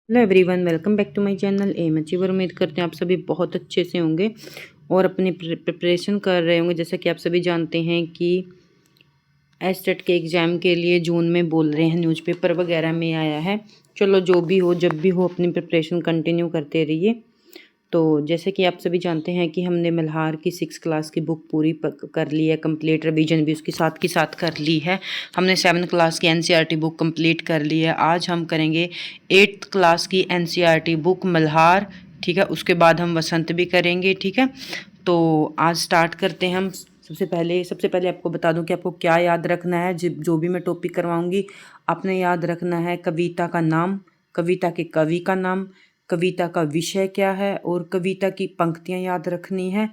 Hello everyone, welcome back to my channel M achiever. उम्मीद करते हैं आप सभी बहुत अच्छे से होंगे और अपनी प्रिपरेशन कर रहे होंगे। जैसा कि आप सभी जानते हैं कि एस्टेट के एग्ज़ाम के लिए जून में बोल रहे हैं, न्यूज़पेपर वगैरह में आया है। चलो जो भी हो, जब भी हो, अपनी प्रिपरेशन कंटिन्यू करते रहिए। तो जैसे कि आप सभी जानते हैं कि हमने मल्हार की 6 क्लास की बुक पूरी कर ली है कंप्लीट, रिवीजन भी उसके साथ की साथ कर ली है। हमने 7 क्लास की एनसीईआरटी बुक कंप्लीट कर ली है। आज हम करेंगे 8th क्लास की एनसीईआरटी बुक मल्हार, ठीक है। उसके बाद हम वसंत भी करेंगे, ठीक है। तो आज स्टार्ट करते हैं हम। सबसे पहले आपको बता दूं कि आपको क्या याद रखना है। जो भी मैं टॉपिक करवाऊंगी आपने याद रखना है कविता का नाम, कविता के कवि का नाम, कविता का विषय क्या है और कविता की पंक्तियां याद रखनी है।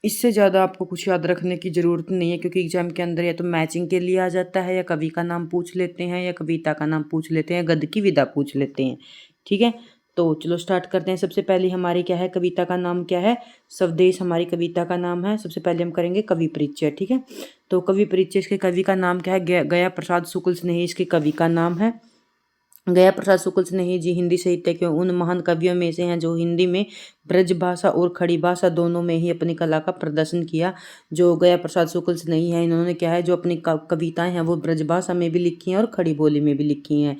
इससे ज़्यादा आपको कुछ याद रखने की ज़रूरत नहीं है, क्योंकि एग्जाम के अंदर या तो मैचिंग के लिए आ जाता है, या कवि का नाम पूछ लेते हैं, या कविता का नाम पूछ लेते हैं, गद्य की विधा पूछ लेते हैं, ठीक है। तो चलो स्टार्ट करते हैं। सबसे पहले हमारी क्या है, कविता का नाम क्या है, स्वदेश हमारी कविता का नाम है। सबसे पहले हम करेंगे कवि परिचय, ठीक है। तो कवि परिचय, इसके कवि का नाम क्या है, गया प्रसाद शुक्ल स्नेही इसके कवि का नाम है। गया प्रसाद शुक्ल स्नेही जी हिंदी साहित्य के उन महान कवियों में से हैं जो हिंदी में ब्रज भाषा और खड़ी भाषा दोनों में ही अपनी कला का प्रदर्शन किया। जो गया प्रसाद शुक्ल स्नेही है, इन्होंने क्या है, जो अपनी कविताएं हैं वो ब्रज भाषा में भी लिखी हैं और खड़ी बोली में भी लिखी हैं।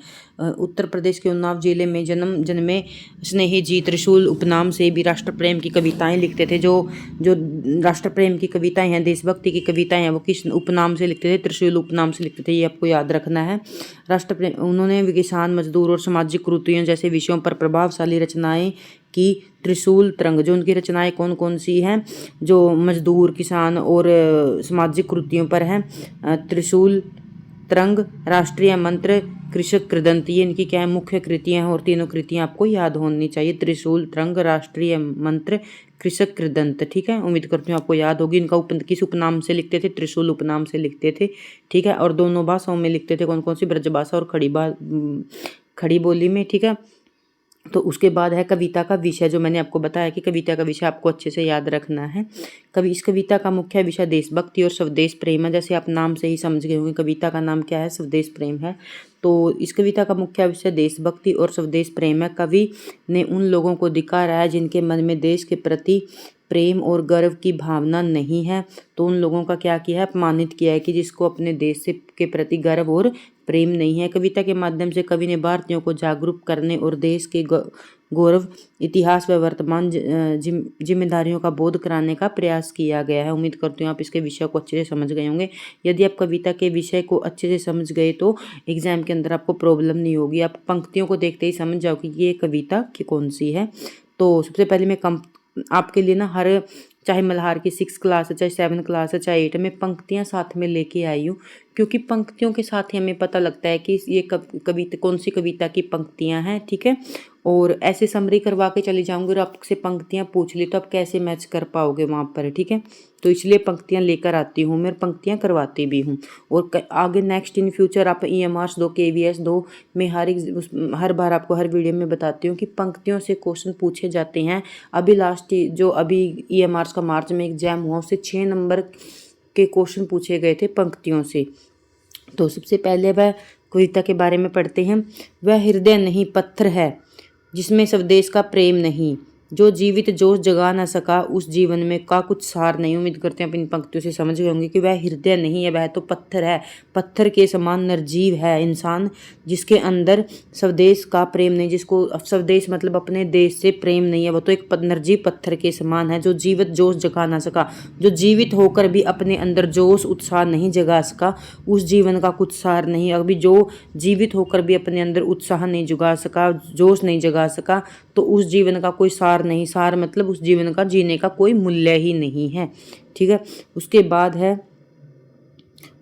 उत्तर प्रदेश के उन्नाव जिले में जन्मे स्नेही जी त्रिशूल उपनाम से भी राष्ट्र प्रेम की कविताएं लिखते थे। जो जो राष्ट्र प्रेम की कविताएं हैं, देशभक्ति की कविताएं हैं, वो किस उपनाम से लिखते थे, त्रिशूल उपनाम से लिखते थे। ये आपको याद रखना है। राष्ट्र प्रेम, उन्होंने किसान मजदूर और सामाजिक कुरीतियों जैसे विषयों पर प्रभावशाली रचनाएं की। त्रिशूल तरंग, जो उनकी रचनाएं कौन कौन सी हैं, जो मजदूर किसान और सामाजिक कुरीतियों पर हैं। त्रिशूल तरंग, राष्ट्रीय मंत्र, कृषक कृदंत, ये इनकी क्या है, मुख्य कृतियां हैं। और तीनों कृतियां आपको याद होनी चाहिए, त्रिशूल तरंग, राष्ट्रीय मंत्र, कृषक कृदंत, ठीक है। उम्मीद करती हूँ आपको याद होगी। इनका किस उपनाम से लिखते थे, त्रिशूल उपनाम से लिखते थे, ठीक है। और दोनों भाषाओं में लिखते थे, कौन कौन सी, ब्रज भाषा और खड़ी बोली में, ठीक है। तो उसके बाद है कविता का विषय, जो मैंने आपको बताया कि कविता का विषय आपको अच्छे से याद रखना है। इस कविता का मुख्य विषय देशभक्ति और स्वदेश प्रेम है। जैसे आप नाम से ही समझ गए होंगे, कविता का नाम क्या है, स्वदेश प्रेम है। तो इस कविता का मुख्य विषय देशभक्ति और स्वदेश प्रेम है। कवि ने उन लोगों को दिखाया है जिनके मन में देश के प्रति प्रेम और गर्व की भावना नहीं है। तो उन लोगों का क्या किया है, अपमानित किया है, कि जिसको अपने देश से के प्रति गर्व और प्रेम नहीं है। कविता के माध्यम से कवि ने भारतीयों को जागरूक करने और देश के गौरव, इतिहास व वर्तमान जिम्मेदारियों का बोध कराने का प्रयास किया गया है। उम्मीद करती हूँ आप इसके विषय को अच्छे से समझ गए होंगे। यदि आप कविता के विषय को अच्छे से समझ गए तो एग्जाम के अंदर आपको प्रॉब्लम नहीं होगी। आप पंक्तियों को देखते ही समझ जाओ कि ये कविता की कौन सी है। तो सबसे पहले मैं आपके लिए ना, हर चाहे मल्हार की 6 क्लास है, चाहे 7 क्लास है, चाहे 8 में पंक्तियां साथ में लेके आई हूँ, क्योंकि पंक्तियों के साथ ही हमें पता लगता है कि ये कविता कौन सी कविता की पंक्तियां हैं, ठीक है। और ऐसे समरी करवा के चली जाऊंगी और आपसे पंक्तियां पूछ ली तो आप कैसे मैच कर पाओगे वहाँ पर, ठीक है। तो इसलिए पंक्तियां लेकर आती हूँ मैं, पंक्तियां करवाती भी हूँ। और आगे नेक्स्ट इन फ्यूचर आप EMRs दो, KVS दो, मैं हर बार आपको हर वीडियो में बताती हूँ कि पंक्तियों से क्वेश्चन पूछे जाते हैं। अभी EMRs का मार्च में एग्जाम हुआ, उससे 6 नंबर के क्वेश्चन पूछे गए थे पंक्तियों से। तो सबसे पहले वह कविता के बारे में पढ़ते हैं। वह हृदय नहीं पत्थर है जिसमें स्वदेश का प्रेम नहीं, जो जीवित जोश जगा न सका उस जीवन में का कुछ सार नहीं। उम्मीद करते हैं आप इन पंक्तियों से समझ गए होंगे कि वह हृदय नहीं है, वह तो पत्थर है। पत्थर के समान निर्जीव है इंसान, जिसके अंदर स्वदेश का प्रेम नहीं, जिसको स्वदेश मतलब अपने देश से प्रेम नहीं है, वो तो एक निर्जीव पत्थर के समान है। जो जीवित जोश जगा ना सका, जो जीवित होकर भी अपने अंदर जोश उत्साह नहीं जगा सका, उस जीवन का कुछ सार नहीं। अभी जो जीवित होकर भी अपने अंदर उत्साह नहीं जगा सका, जोश नहीं जगा सका, तो उस जीवन का कोई सार नहीं। सार मतलब उस जीवन का जीने का कोई मूल्य ही नहीं है, ठीक है। उसके बाद है,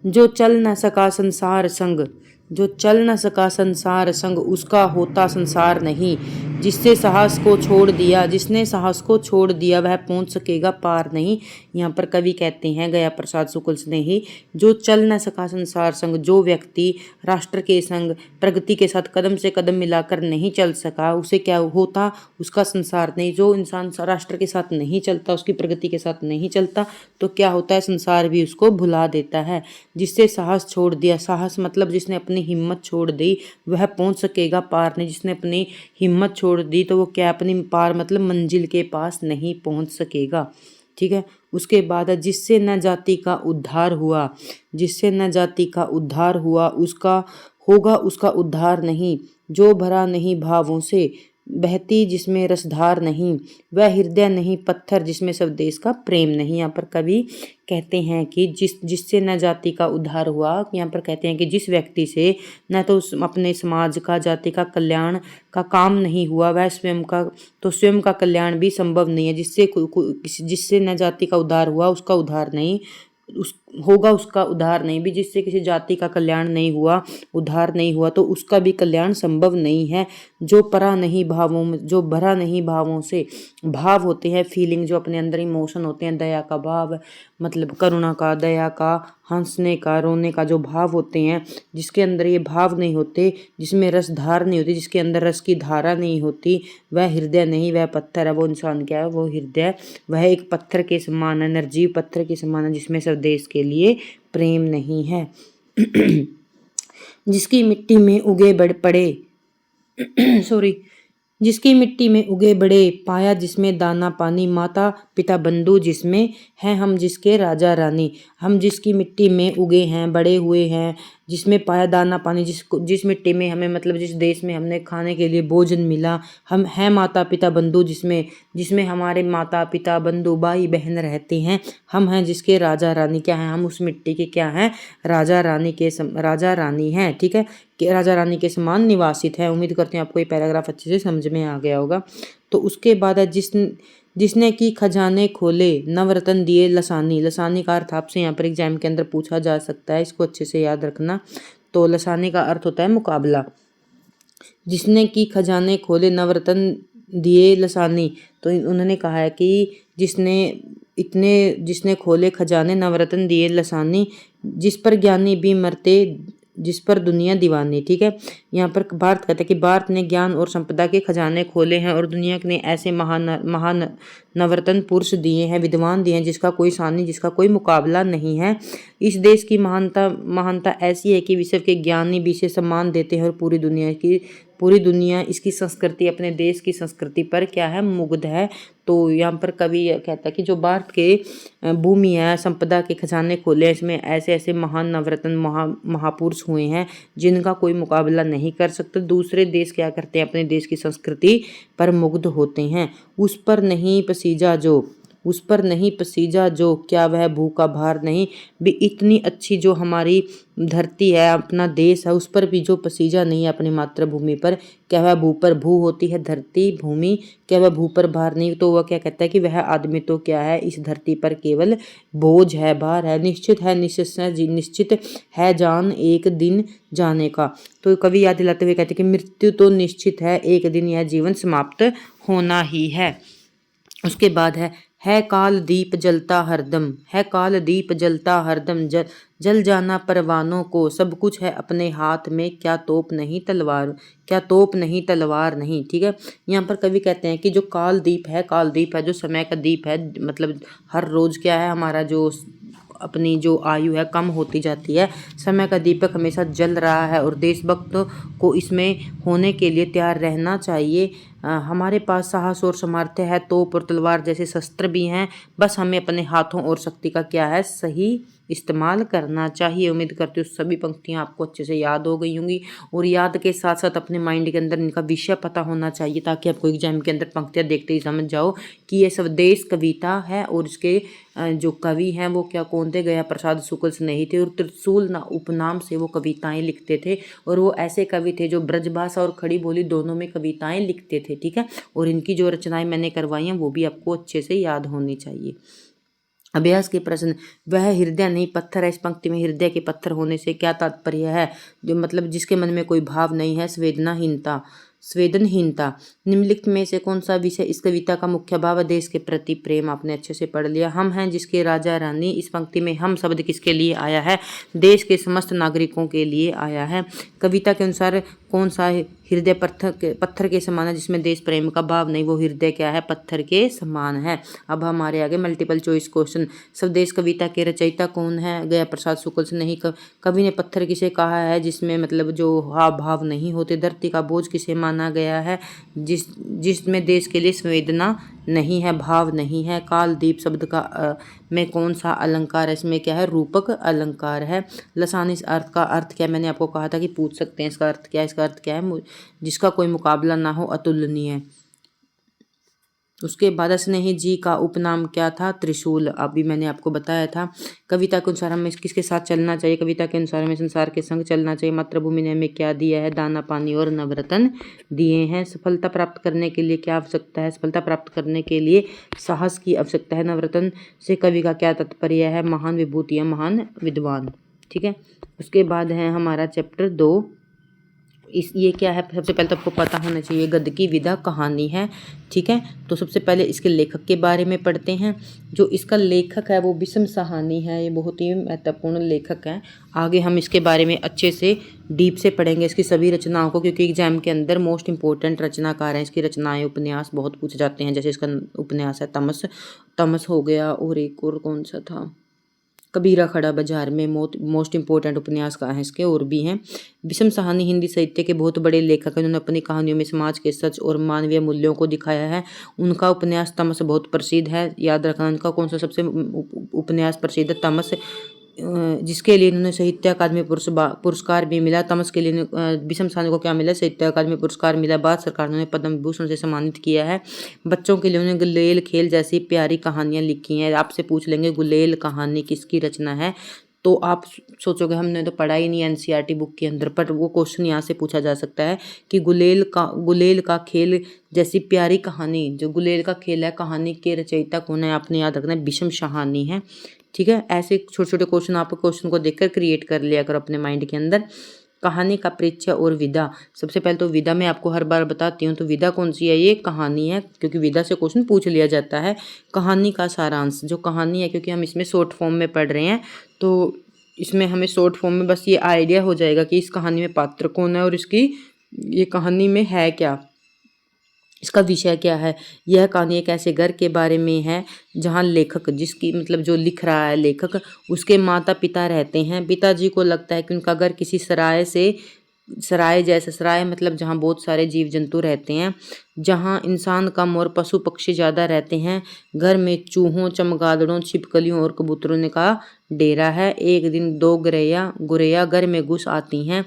जो चल न सका संसार संग, जो चल न सका संसार संग उसका होता संसार नहीं, जिससे साहस को छोड़ दिया, जिसने साहस को छोड़ दिया वह पहुंच सकेगा पार नहीं। यहाँ पर कवि कहते हैं गया प्रसाद शुक्ल स्नेही, जो चल न सका संसार संग, जो व्यक्ति राष्ट्र के संग प्रगति के साथ कदम से कदम मिलाकर नहीं चल सका, उसे क्या होता, उसका संसार नहीं। जो इंसान राष्ट्र के साथ नहीं चलता, उसकी प्रगति के साथ नहीं चलता, तो क्या होता है, संसार भी उसको भुला देता है। जिससे साहस छोड़ दिया, साहस मतलब जिसने अपनी हिम्मत छोड़ दी वह पहुंच सकेगा पार नहीं। जिसने अपनी हिम्मत छोड़ दी तो वो क्या, अपनी पार मतलब मंजिल के पास नहीं पहुंच सकेगा। ठीक है। उसके बाद है जिससे न जाति का उद्धार हुआ, जिससे न जाति का उद्धार हुआ उसका होगा उसका उद्धार नहीं। जो भरा नहीं भावों से, बहती जिसमें रसधार नहीं, वह हृदय नहीं पत्थर जिसमें सब देश का प्रेम नहीं। यहाँ पर कवि कहते हैं कि जिससे न जाति का उद्धार हुआ, यहाँ पर कहते हैं कि जिस व्यक्ति से न तो अपने समाज का, जाति का कल्याण का काम नहीं हुआ, वह स्वयं का कल्याण भी संभव नहीं है। जिससे न जाति का उद्धार हुआ उसका उद्धार नहीं, उसका उद्धार नहीं भी। जिससे किसी जाति का कल्याण नहीं हुआ, उद्धार नहीं हुआ, तो उसका भी कल्याण संभव नहीं है। जो भरा नहीं भावों से, भाव होते हैं फीलिंग, जो अपने अंदर इमोशन होते हैं, दया का भाव मतलब करुणा का, दया का, हंसने का, रोने का जो भाव होते हैं, जिसके अंदर ये भाव नहीं होते, जिसमें रस धार नहीं होती, जिसके अंदर रस की धारा नहीं होती, वह हृदय नहीं, वह पत्थर है। वो इंसान क्या है, वो हृदय, वह एक पत्थर के समान है, निर्जीव पत्थर के समान है, जिसमें स्वदेश के लिए प्रेम नहीं है। जिसकी मिट्टी में उगे पड़े सॉरी जिसकी मिट्टी में उगे बड़े, पाया जिसमें दाना पानी, माता पिता बंधु जिसमें हैं हम जिसके राजा रानी। हम जिसकी मिट्टी में उगे हैं, बड़े हुए हैं, जिसमें पाया दाना पानी, जिस मिट्टी में हमें मतलब जिस देश में हमने खाने के लिए भोजन मिला, हम हैं माता पिता बंधु जिसमें हमारे माता पिता बंधु भाई बहन रहते हैं। हम हैं जिसके राजा रानी, क्या है, हम उस मिट्टी के क्या हैं, राजा रानी हैं। ठीक है, कि राजा रानी के समान निवासित है। उम्मीद करते हैं आपको ये पैराग्राफ अच्छे से समझ में आ गया होगा। तो उसके बाद है जिसने की खजाने खोले, नवरत्न दिए लसानी। लसानी का अर्थ आपसे यहाँ पर एग्जाम के अंदर पूछा जा सकता है, इसको अच्छे से याद रखना। तो लसानी का अर्थ होता है मुकाबला। जिसने की खजाने खोले, नवरत्न दिए लसानी, तो उन्होंने कहा है कि जिसने खोले खजाने, नवरत्न दिए लसानी, जिस पर ज्ञानी भी मरते, जिस पर दुनिया दीवानी। ठीक है, यहाँ पर भारत कहता है कि भारत ने ज्ञान और संपदा के खजाने खोले हैं और दुनिया ने ऐसे महान नवरत्न पुरुष दिए हैं, विद्वान दिए हैं, जिसका कोई सानी, जिसका कोई मुकाबला नहीं है। इस देश की महानता ऐसी है कि विश्व के ज्ञानी भी इसे सम्मान देते हैं और पूरी दुनिया इसकी संस्कृति, अपने देश की संस्कृति पर क्या है, मुग्ध है। तो यहाँ पर कवि कहता है कि जो भारत के भूमि है, संपदा के खजाने खोले, इसमें ऐसे ऐसे महान नवरत्न महापुरुष हुए हैं जिनका कोई मुकाबला नहीं कर सकता। दूसरे देश क्या करते हैं, अपने देश की संस्कृति पर मुग्ध होते हैं। उस पर नहीं पसीजा जो, क्या वह भू का भार नहीं। भी इतनी अच्छी जो हमारी धरती है, अपना देश है, उस पर भी जो पसीजा नहीं है अपनी मातृभूमि पर, क्या वह भू पर, भू होती है धरती, भूमि, क्या वह भू पर भार नहीं। तो वह क्या कहता है कि वह आदमी तो क्या है, इस धरती पर केवल बोझ है, भार है। निश्चित है जान एक दिन जाने का। तो कवि याद दिलाते हुए कहते हैं कि मृत्यु तो निश्चित है, एक दिन यह जीवन समाप्त होना ही है। उसके बाद है काल दीप जलता हरदम, जल जाना परवानों को, सब कुछ है अपने हाथ में, क्या तोप नहीं तलवार नहीं। ठीक है, यहाँ पर कवि कहते हैं कि जो काल दीप है, जो समय का दीप है, मतलब हर रोज क्या है, हमारा जो अपनी जो आयु है कम होती जाती है, समय का दीपक हमेशा जल रहा है और देशभक्त को इसमें होने के लिए तैयार रहना चाहिए। हमारे पास साहस और सामर्थ्य है, तोप और तलवार जैसे शस्त्र भी हैं, बस हमें अपने हाथों और शक्ति का क्या है, सही इस्तेमाल करना चाहिए। उम्मीद करती हूँ सभी पंक्तियाँ आपको अच्छे से याद हो गई होंगी और याद के साथ साथ अपने माइंड के अंदर इनका विषय पता होना चाहिए, ताकि आपको एग्जाम के अंदर पंक्तियाँ देखते ही समझ जाओ कि ये स्वदेश कविता है और इसके जो कवि हैं वो क्या कौन थे, गया प्रसाद शुक्ल स्नेही थे और त्रिशूल उपनाम से वो कविताएं लिखते थे। और वो ऐसे कवि थे जो ब्रजभाषा और खड़ी बोली दोनों में कविताएं लिखते थे। ठीक है, और इनकी जो रचनाएं मैंने करवाई हैं वो भी आपको अच्छे से याद होनी चाहिए। अभ्यास के प्रश्न, वह हृदय नहीं पत्थर है। इस पंक्ति में हृदय के पत्थर होने से क्या तात्पर्य है, जो मतलब जिसके मन में कोई भाव नहीं है, संवेदनहीनता। निम्नलिखित में से कौन सा विषय इस कविता का मुख्य भाव है? देश के प्रति प्रेम। आपने अच्छे से पढ़ लिया। हम हैं जिसके राजा रानी। इस पंक्ति में हम शब्द किसके लिए आया है? देश के समस्त नागरिकों के लिए आया है। कविता के अनुसार कौन सा हृदय पत्थर के समान है जिसमें देश प्रेम का भाव नहीं? वो हृदय क्या है? पत्थर के समान है। अब हमारे आगे मल्टीपल चॉइस क्वेश्चन। स्वदेश कविता के रचयिता कौन है? गया प्रसाद शुक्ल से नहीं। कवि ने पत्थर किसे कहा है? जिसमें मतलब जो हाव भाव नहीं होते। धरती का बोझ किसे माना गया है? जिसमें देश के लिए संवेदना नहीं है, भाव नहीं है। कालदीप शब्द का में कौन सा अलंकार है? इसमें क्या है? रूपक अलंकार है। लसानी इस अर्थ का अर्थ क्या है? मैंने आपको कहा था कि पूछ सकते हैं इसका अर्थ क्या है। इसका अर्थ क्या है? जिसका कोई मुकाबला ना हो, अतुलनीय। उसके बाद स्नेही जी का उपनाम क्या था? त्रिशूल। अभी मैंने आपको बताया था। कविता के अनुसार हमें किसके साथ चलना चाहिए? कविता के अनुसार हमें संसार के संग चलना चाहिए। मातृभूमि ने हमें क्या दिया है? दाना, पानी और नवरत्न दिए हैं। सफलता प्राप्त करने के लिए क्या आवश्यकता है? सफलता प्राप्त करने के लिए साहस की आवश्यकता है। नवरत्न से कवि का क्या तात्पर्य है? महान विभूतियाँ, महान विद्वान। ठीक है। उसके बाद है हमारा चैप्टर 2। ये क्या है? सबसे पहले तो आपको पता होना चाहिए गद्य की विधा कहानी है। ठीक है। तो सबसे पहले इसके लेखक के बारे में पढ़ते हैं। जो इसका लेखक है वो विषम साहनी है। ये बहुत ही महत्वपूर्ण लेखक है। आगे हम इसके बारे में अच्छे से डीप से पढ़ेंगे इसकी सभी रचनाओं को, क्योंकि एग्जाम के अंदर मोस्ट इंपॉर्टेंट रचनाकार हैं। इसकी रचनाएं, उपन्यास बहुत पूछे जाते हैं। जैसे इसका उपन्यास है तमस हो गया, और एक और कौन सा था? कबीरा खड़ा बाजार में। मोस्ट इंपॉर्टेंट उपन्यास का है इसके, और भी हैं। विषम साहनी हिंदी साहित्य के बहुत बड़े लेखक हैं। उन्होंने अपनी कहानियों में समाज के सच और मानवीय मूल्यों को दिखाया है। उनका उपन्यास तमस बहुत प्रसिद्ध है। याद रखना उनका कौन सा सबसे उपन्यास प्रसिद्ध है? तमस, जिसके लिए इन्होंने साहित्य अकादमी पुरस्कार भी मिला। तमस के लिए विषम साहनी को क्या मिला? साहित्य अकादमी पुरस्कार मिला। भारत सरकार ने पद्म विभूषण से सम्मानित किया है। बच्चों के लिए उन्होंने गुलेल खेल जैसी प्यारी कहानियां लिखी हैं। आपसे पूछ लेंगे गुलेल कहानी किसकी रचना है, तो आप सोचोगे हमने तो पढ़ा ही नहीं एनसीईआरटी बुक के अंदर, पर वो क्वेश्चन यहाँ से पूछा जा सकता है कि गुलेल का खेल जैसी प्यारी कहानी, जो गुलेल का खेल है, कहानी के रचयिता कौन है? आपने याद रखना है विषम साहनी है। ठीक है। ऐसे छोटे छोटे क्वेश्चन आप क्वेश्चन को देखकर क्रिएट कर लिया करो अपने माइंड के अंदर। कहानी का परिचय और विधा। सबसे पहले तो विधा मैं आपको हर बार बताती हूँ। तो विधा कौन सी है? ये कहानी है, क्योंकि विधा से क्वेश्चन पूछ लिया जाता है। कहानी का सारांश, जो कहानी है, क्योंकि हम इसमें शॉर्ट फॉर्म में पढ़ रहे हैं, तो इसमें हमें शॉर्ट फॉर्म में बस ये आइडिया हो जाएगा कि इस कहानी में पात्र कौन है और इसकी ये कहानी में है क्या, इसका विषय क्या है। यह कहानी एक ऐसे घर के बारे में है जहाँ लेखक, जिसकी मतलब जो लिख रहा है लेखक, उसके माता पिता रहते हैं। पिताजी को लगता है कि उनका घर किसी सराय मतलब जहाँ बहुत सारे जीव जंतु रहते हैं, जहाँ इंसान कम और पशु पक्षी ज़्यादा रहते हैं। घर में चूहों, चमगादड़ों, छिपकलियों और कबूतरों का डेरा है। एक दिन 2 गुरैया घर में घुस आती हैं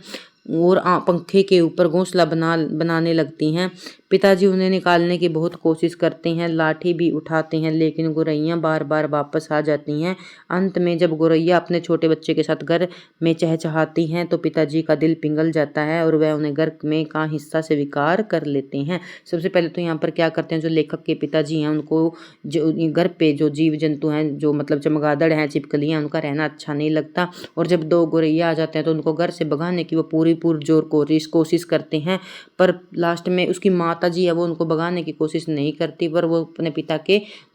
और पंखे के ऊपर घोंसला बनाने लगती हैं। पिताजी उन्हें निकालने की बहुत कोशिश करते हैं, लाठी भी उठाते हैं, लेकिन गुरैया बार बार वापस आ जाती हैं। अंत में जब गुरैया अपने छोटे बच्चे के साथ घर में चहचहाती हैं तो पिताजी का दिल पिघल जाता है और वह उन्हें घर में का हिस्सा स्वीकार कर लेते हैं। सबसे पहले तो यहाँ पर क्या करते हैं, जो लेखक के पिताजी हैं उनको जो घर पे जो जीव जंतु हैं, जो मतलब चमगादड़ हैं, छिपकलियाँ, उनका रहना अच्छा नहीं लगता। और जब 2 गुरैया आ जाते हैं तो उनको घर से भगाने की वो पूरी पुरजोर कोशिश करते हैं, पर लास्ट में उसकी माता जी है वो उनको भगाने की कोशिश नहीं करती, पर वो अपने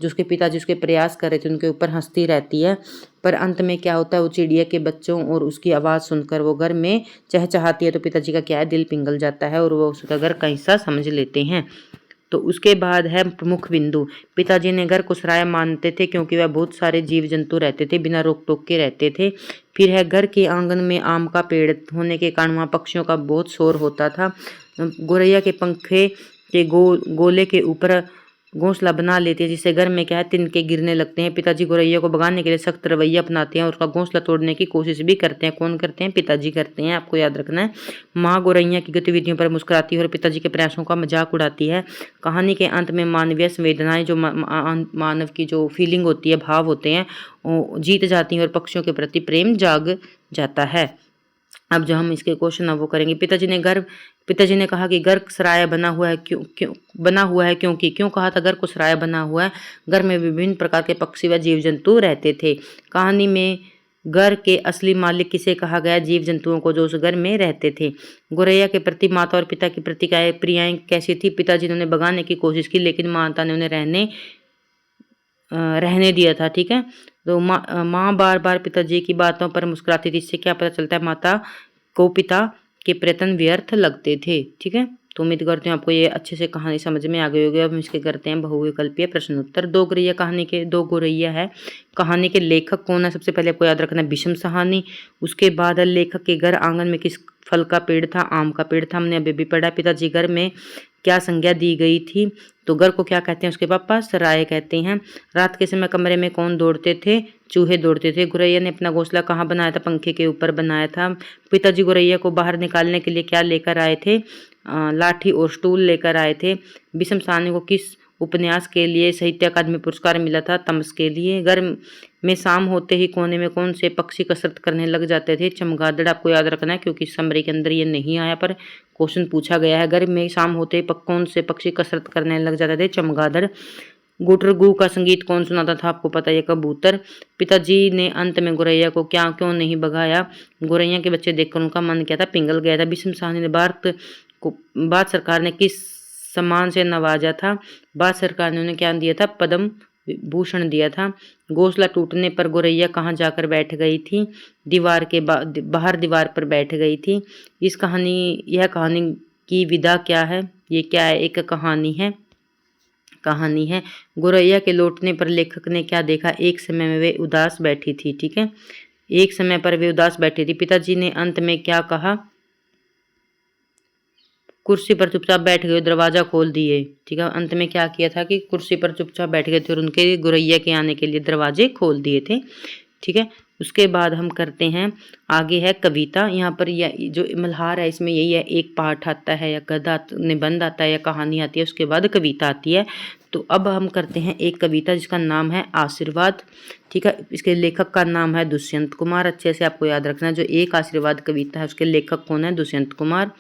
उसके पिताजी उसके प्रयास कर रहे थे उनके ऊपर हंसती रहती है। पर अंत में क्या होता है, वो चिड़िया के बच्चों और उसकी आवाज़ सुनकर वो घर में चहचहाती है, तो पिताजी का क्या है, दिल पिघल जाता है और वो उसका घर का हिस्सा समझ लेते हैं। तो उसके बाद है प्रमुख बिंदु। पिताजी ने घर को सराय मानते थे क्योंकि वह बहुत सारे जीव जंतु रहते थे, बिना रोक टोक के रहते थे। फिर है घर के आंगन में आम का पेड़ होने के कारण वहाँ पक्षियों का बहुत शोर होता था। गोरैया के पंखे के गोले के ऊपर घोंसला बना लेती है, जिससे घर में क्या है, तिनके गिरने लगते हैं। पिताजी गोरैया को भगाने के लिए सख्त रवैया अपनाते हैं और उसका घोंसला तोड़ने की कोशिश भी करते हैं। कौन करते हैं? पिताजी करते हैं, आपको याद रखना है। माँ गोरैया की गतिविधियों पर मुस्कुराती है और पिताजी के प्रयासों का मजाक उड़ाती है। कहानी के अंत में मानवीय संवेदनाएं, जो मानव की जो फीलिंग होती है, भाव होते हैं, वो जीत जाती हैं और पक्षियों के प्रति प्रेम जाग जाता है। अब जो हम इसके क्वेश्चन है वो करेंगे। पिताजी ने कहा कि घर सराय बना हुआ है क्योंकि क्यों कहा था घर को सराय बना हुआ है? घर में विभिन्न प्रकार के पक्षी व जीव जंतु रहते थे। कहानी में घर के असली मालिक किसे कहा गया? जीव जंतुओं को जो उस घर में रहते थे। गोरैया के प्रति माता और पिता की प्रतिक्रियाएं कैसी थी? पिताजी ने उन्हें भगाने की कोशिश की, लेकिन माता ने उन्हें रहने दिया था। ठीक है, तो माँ बार बार पिताजी की बातों पर मुस्कुराती थी। इससे क्या पता चलता है? माता को पिता के प्रयत्न व्यर्थ लगते थे। ठीक है, तो उम्मीद करती हूँ आपको ये अच्छे से कहानी समझ में आ गई होगी। अब हम इसके करते हैं बहुविकल्पीय प्रश्न उत्तर। दो गौरैया है कहानी के लेखक कौन है? सबसे पहले आपको याद रखना है भीष्म साहनी। उसके बाद लेखक के घर आंगन में किस फल का पेड़ था? आम का पेड़ था, हमने अभी भी पढ़ा। पिताजी घर में क्या संज्ञा दी गई थी? तो घर को क्या कहते हैं? उसके पापा सराय कहते हैं। रात के समय कमरे में कौन दौड़ते थे? चूहे दौड़ते थे। गौरैया ने अपना घोंसला कहाँ बनाया था? पंखे के ऊपर बनाया था। पिताजी गौरैया को बाहर निकालने के लिए क्या लेकर आए थे? लाठी और स्टूल लेकर आए थे। भीष्म साहनी को किस उपन्यास के लिए साहित्य अकादमी पुरस्कार मिला था? तमस के लिए। घर में शाम होते ही कोने में कौन से पक्षी कसरत करने लग जाते थे? चमगादड़। आपको याद रखना है क्योंकि समरी के अंदर ये नहीं आया, पर क्वेश्चन पूछा गया है। घर में शाम होते ही कौन से पक्षी कसरत करने लग जाते थे? चमगादड़। गुटर गु का संगीत कौन सुनाता था? आपको पता है, कबूतर। पिताजी ने अंत में गौरैया को क्यों नहीं भगाया? गौरैया के बच्चे देखकर उनका मन क्या था? पिघल गया था। भीष्म साहनी ने भारत सरकार ने किस सम्मान से नवाजा था? भारत सरकार ने उन्हें क्या दिया था? पद्म भूषण दिया था। घोंसला टूटने पर गौरैया कहाँ जाकर बैठ गई थी? दीवार के बाहर दीवार पर बैठ गई थी। यह कहानी की विधा क्या है? ये क्या है? एक कहानी है। गौरैया के लौटने पर लेखक ने क्या देखा? एक समय में वे उदास बैठी थी। ठीक है, एक समय पर वे उदास बैठी थी। पिताजी ने अंत में क्या कहा? कुर्सी पर चुपचाप बैठ गए, दरवाजा खोल दिए। ठीक है, अंत में क्या किया था कि कुर्सी पर चुपचाप बैठ गए थे और उनके गौरैया के आने के लिए दरवाजे खोल दिए थे। ठीक है, उसके बाद हम करते हैं आगे है कविता। यहाँ पर जो मल्हार है इसमें यही है, एक पाठ आता है या गद्य निबंध आता है या कहानी आती है, उसके बाद कविता आती है। तो अब हम करते हैं एक कविता जिसका नाम है आशीर्वाद। ठीक है, इसके लेखक का नाम है दुष्यंत कुमार। अच्छे से आपको याद रखना, जो एक आशीर्वाद कविता है उसके लेखक कौन है? दुष्यंत कुमार।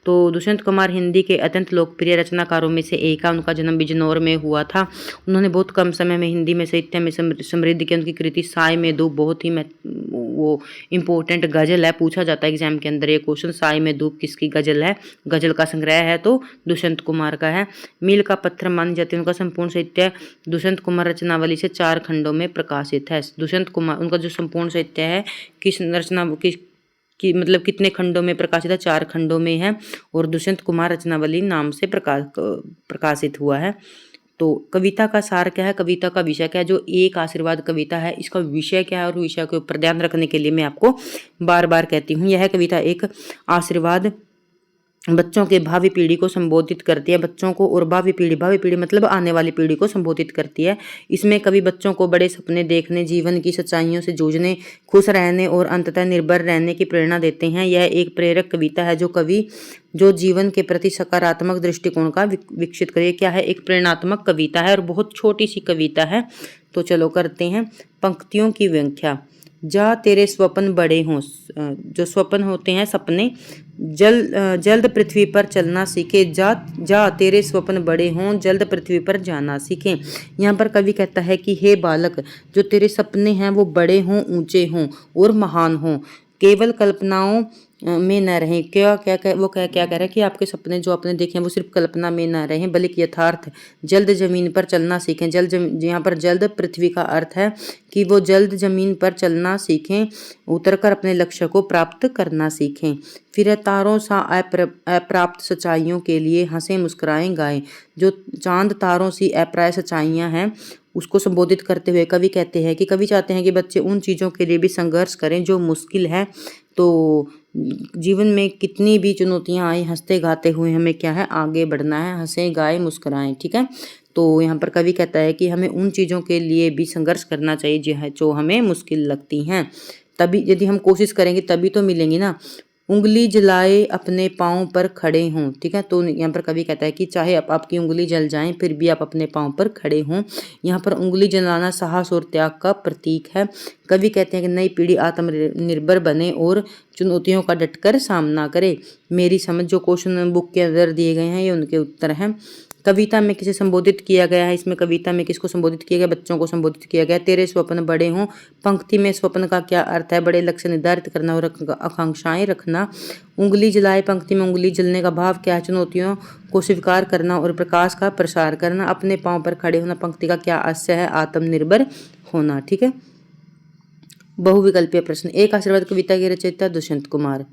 तो दुष्यंत कुमार हिंदी के अत्यंत लोकप्रिय रचनाकारों में से एक है। उनका जन्म बिजनौर में हुआ था। उन्होंने बहुत कम समय में हिंदी में साहित्य में समृद्धि की। उनकी कृति साय में धूप बहुत ही वो इम्पोर्टेंट गजल है, पूछा जाता है एग्जाम के अंदर ये क्वेश्चन, साय में धूप किसकी गजल है? गजल का संग्रह है तो दुष्यंत कुमार का है। मील का पत्थर मानी जाती है। उनका संपूर्ण साहित्य दुष्यंत कुमार रचनावली से 4 खंडों में प्रकाशित है। दुष्यंत कुमार उनका जो संपूर्ण साहित्य है मतलब कितने खंडों में प्रकाशित है? 4 खंडों में है और दुष्यंत कुमार रचनावली नाम से प्रकाशित हुआ है। तो कविता का सार क्या है? कविता का विषय क्या है? जो एक आशीर्वाद कविता है इसका विषय क्या है? और विषय के ऊपर ध्यान रखने के लिए मैं आपको बार बार कहती हूँ, यह कविता एक आशीर्वाद बच्चों के भावी पीढ़ी को संबोधित करती है। बच्चों को और भावी पीढ़ी मतलब आने वाली पीढ़ी को संबोधित करती है। इसमें कवि बच्चों को बड़े सपने देखने, जीवन की सच्चाइयों से जूझने, खुश रहने और अंततः निर्भर रहने की प्रेरणा देते हैं। यह एक प्रेरक कविता है जो जीवन के प्रति सकारात्मक दृष्टिकोण का विकसित करे। क्या है? एक प्रेरणात्मक कविता है और बहुत छोटी सी कविता है। तो चलो करते हैं पंक्तियों की व्याख्या। जा तेरे स्वप्न बड़े हों, जो स्वप्न होते हैं सपने, जल्द पृथ्वी पर चलना सीखे। जा तेरे स्वप्न बड़े हों, जल्द पृथ्वी पर जाना सीखें। यहाँ पर कवि कहता है कि हे बालक, जो तेरे सपने हैं वो बड़े हों, ऊंचे हों और महान हों, केवल कल्पनाओं में न रहें। क्या कह रहा है कि आपके सपने जो आपने देखे हैं वो सिर्फ कल्पना में न रहें बल्कि यथार्थ। जल्द जमीन पर चलना सीखें। यहाँ पर जल्द पृथ्वी का अर्थ है कि वो जल्द जमीन पर चलना सीखें, उतरकर अपने लक्ष्य को प्राप्त करना सीखें। फिर तारों सा अप्राप्त सच्चाइयों के लिए हंसे मुस्कुराएं गाएं। जो चांद तारों सी अप्राय सच्चाइयाँ हैं उसको संबोधित करते हुए कवि कहते हैं कि कवि चाहते हैं कि बच्चे उन चीज़ों के लिए भी संघर्ष करें जो मुश्किल है। तो जीवन में कितनी भी चुनौतियां आए, हंसते गाते हुए हमें क्या है? आगे बढ़ना है। हंसे गाए मुस्कुराएं। ठीक है, तो यहाँ पर कवि कहता है कि हमें उन चीज़ों के लिए भी संघर्ष करना चाहिए जो हमें मुश्किल लगती हैं। तभी यदि हम कोशिश करेंगे तभी तो मिलेंगी ना। उंगली जलाए अपने पाँव पर खड़े हों। ठीक है, तो यहाँ पर कवि कहता है कि चाहे आपकी उंगली जल जाए फिर भी आप अपने पाँव पर खड़े हों। यहाँ पर उंगली जलाना साहस और त्याग का प्रतीक है। कवि कहते हैं कि नई पीढ़ी आत्मनिर्भर बने और चुनौतियों का डटकर सामना करे। मेरी समझ जो क्वेश्चन बुक के अंदर दिए गए हैं ये उनके उत्तर हैं। कविता में किसे संबोधित किया गया है, इसमें कविता में किसको संबोधित किया गया, बच्चों को संबोधित किया गया। तेरे स्वप्न बड़े हों, पंक्ति में स्वप्न का क्या अर्थ है, बड़े लक्ष्य निर्धारित करना और आकांक्षाएं रखना। उंगली जलाए, पंक्ति में उंगली जलने का भाव क्या है, चुनौतियों को स्वीकार करना और प्रकाश का प्रसार करना। अपने पांव पर खड़े होना, पंक्ति का क्या आशय है, आत्मनिर्भर होना। ठीक है। बहुविकल्पीय प्रश्न। एक आशीर्वाद कविता के रचयिता दुष्यंत कुमार।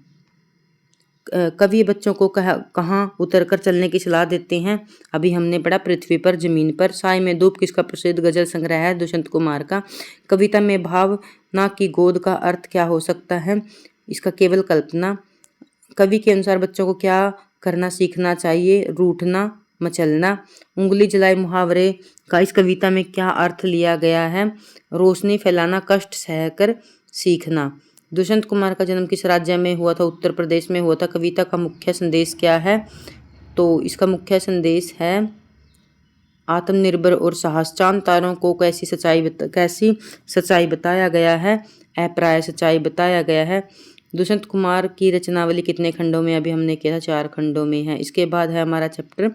कवि बच्चों को कहाँ उतरकर चलने की सलाह देते हैं, अभी हमने पढ़ा पृथ्वी पर, जमीन पर। साय में धूप किसका प्रसिद्ध गजल संग्रह है, दुष्यंत कुमार का। कविता में भावना की गोद का अर्थ क्या हो सकता है, इसका केवल कल्पना। कवि के अनुसार बच्चों को क्या करना सीखना चाहिए, रूठना, मचलना। उंगली जलाए मुहावरे का इस कविता में क्या अर्थ लिया गया है, रोशनी फैलाना, कष्ट सहकर सीखना। दुष्यंत कुमार का जन्म किस राज्य में हुआ था, उत्तर प्रदेश में हुआ था। कविता का मुख्य संदेश क्या है, तो इसका मुख्य संदेश है आत्मनिर्भर और साहस। चांद तारों को कैसी सच्चाई बताया गया है, अप्राय सच्चाई बताया गया है। दुष्यंत कुमार की रचनावली कितने खंडों में, अभी हमने किया था 4 खंडों में है। इसके बाद है हमारा चैप्टर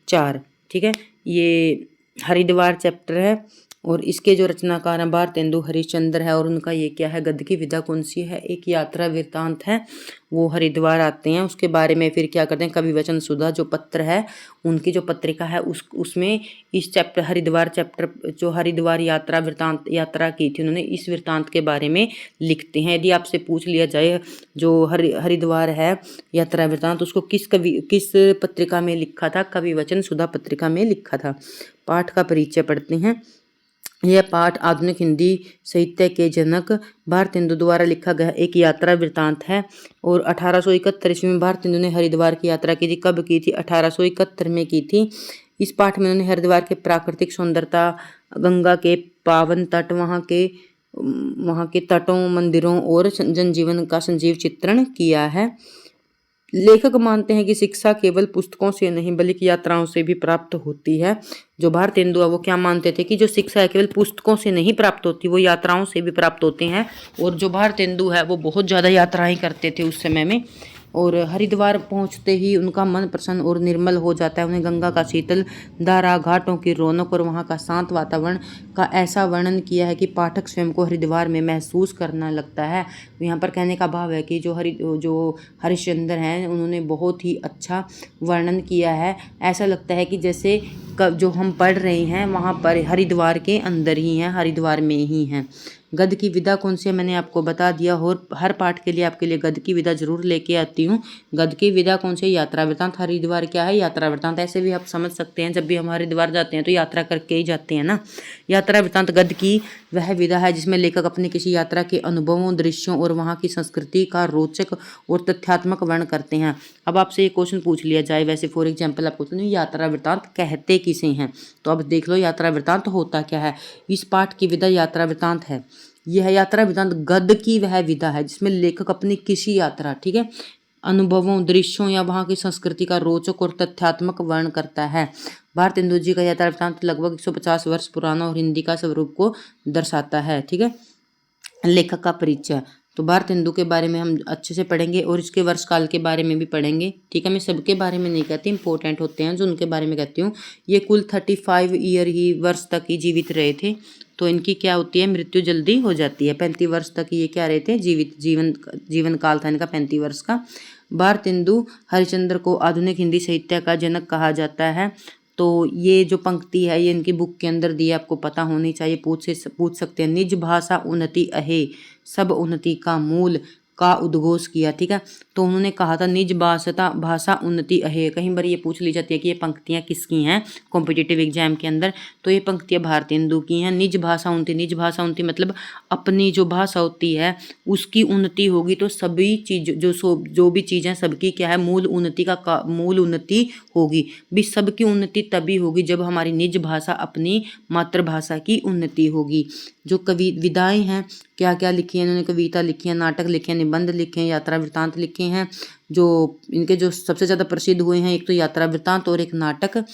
4। ठीक है, ये हरिद्वार चैप्टर है और इसके जो रचनाकार हैं भारतेंदु हरिश्चंद्र है और उनका ये क्या है, गद्य की विधा कौन सी है, एक यात्रा वृत्तांत है। वो हरिद्वार आते हैं, उसके बारे में फिर क्या करते हैं, कवि वचन सुधा जो पत्र है, उनकी जो पत्रिका है उसमें इस चैप्टर हरिद्वार चैप्टर जो हरिद्वार यात्रा की थी उन्होंने, इस वृत्तांत के बारे में लिखते हैं। यदि आपसे पूछ लिया जाए जो हरिद्वार है यात्रा वृत्तांत, उसको किस पत्रिका में लिखा था, कवि वचन सुधा पत्रिका में लिखा था। पाठ का परिचय पढ़ते हैं। यह पाठ आधुनिक हिंदी साहित्य के जनक भारतेंदु द्वारा लिखा गया एक यात्रा वृत्तांत है और 1871 ईस्वी में भारतेंदु ने हरिद्वार की यात्रा की थी। कब की थी, 1871 में की थी। इस पाठ में उन्होंने हरिद्वार के प्राकृतिक सुंदरता, गंगा के पावन तट, वहाँ के तटों, मंदिरों और जनजीवन का सजीव चित्रण किया है। लेखक मानते हैं कि शिक्षा केवल पुस्तकों से नहीं बल्कि यात्राओं से भी प्राप्त होती है। जो भारतेंदु है वो क्या मानते थे कि जो शिक्षा है केवल पुस्तकों से नहीं प्राप्त होती, वो यात्राओं से भी प्राप्त होते हैं। और जो भारतेंदु है वो बहुत ज़्यादा यात्राएं करते थे उस समय में। और हरिद्वार पहुंचते ही उनका मन प्रसन्न और निर्मल हो जाता है। उन्हें गंगा का शीतल धारा, घाटों की रौनक और वहाँ का शांत वातावरण का ऐसा वर्णन किया है कि पाठक स्वयं को हरिद्वार में महसूस करना लगता है। यहाँ पर कहने का भाव है कि जो हरिश्चंद्र हैं उन्होंने बहुत ही अच्छा वर्णन किया है। ऐसा लगता है कि जैसे जो हम पढ़ रहे हैं वहाँ पर हरिद्वार के अंदर ही हैं, हरिद्वार में ही हैं। गद्य की विधा कौन सी है मैंने आपको बता दिया और हर पाठ के लिए आपके लिए गद्य की विधा जरूर लेके आती हूँ। गद्य की विधा कौन सी है, यात्रा वृत्तांत। हरिद्वार क्या है, यात्रा वृत्तांत। ऐसे भी आप समझ सकते हैं, जब भी हम हरिद्वार जाते हैं तो यात्रा करके ही जाते हैं ना। यात्रा वृत्तांत गद्य की वह विधा है जिसमें लेखक अपनी किसी यात्रा के अनुभवों, दृश्यों और वहाँ की संस्कृति का रोचक और तथ्यात्मक वर्णन करते हैं। अब आपसे ये क्वेश्चन पूछ लिया जाए, वैसे फॉर एग्जाम्पल आपको तो यात्रा वृत्तांत कहते किसे हैं, तो अब देख लो यात्रा वृत्तांत होता क्या है। इस पाठ की विधा यात्रा वृत्तांत है। यह यात्रा वृत्तांत गद्य की वह विधा है जिसमें लेखक अपनी किसी यात्रा, ठीक है, अनुभवों, दृश्यों या वहाँ की संस्कृति का रोचक और तथ्यात्मक वर्णन करता है। भारतेंदु जी का यात्रा वृत्तांत लगभग 150 वर्ष पुराना और हिंदी का स्वरूप को दर्शाता है। ठीक है, लेखक का परिचय। तो भारतेंदु के बारे में हम अच्छे से पढ़ेंगे और इसके वर्ष काल के बारे में भी पढ़ेंगे। ठीक है, मैं सबके बारे में नहीं कहती, इंपॉर्टेंट होते हैं जो उनके बारे में कहती हूँ। ये कुल 35 ईयर ही वर्ष तक ही जीवित रहे थे, तो इनकी क्या होती है, मृत्यु जल्दी हो जाती है। 35 वर्ष तक ये क्या रहे थे, जीवन काल था इनका 35 वर्ष का। भारतेंदु हरिश्चंद्र को आधुनिक हिंदी साहित्य का जनक कहा जाता है। तो ये जो पंक्ति है ये इनकी बुक के अंदर दी है, आपको पता होनी चाहिए, पूछ सकते हैं। निज भाषा उन्नति अहे, सब उन्नति का मूल का उद्घोष किया। ठीक है, तो उन्होंने कहा था निज भाषा उन्नति अहे। कहीं बार ये पूछ ली जाती है कि ये पंक्तियाँ किसकी हैं कॉम्पिटिटिव एग्जाम के अंदर, तो ये पंक्तियाँ भारतेंदु की हैं। निज भाषा उन्नति मतलब अपनी जो भाषा होती है उसकी उन्नति होगी तो सभी चीज जो भी चीज़ें सबकी क्या है, मूल उन्नति होगी। भी सबकी उन्नति तभी होगी जब हमारी निज भाषा अपनी मातृभाषा की उन्नति होगी। जो कवि विधाएं हैं क्या क्या लिखी है इन्होंने, कविता लिखी है, नाटक लिखे हैं, निबंध लिखे हैं, यात्रा वृत्तांत लिखे हैं, जो इनके जो सबसे ज़्यादा प्रसिद्ध हुए हैं, एक तो यात्रा वृत्तांत और एक नाटक।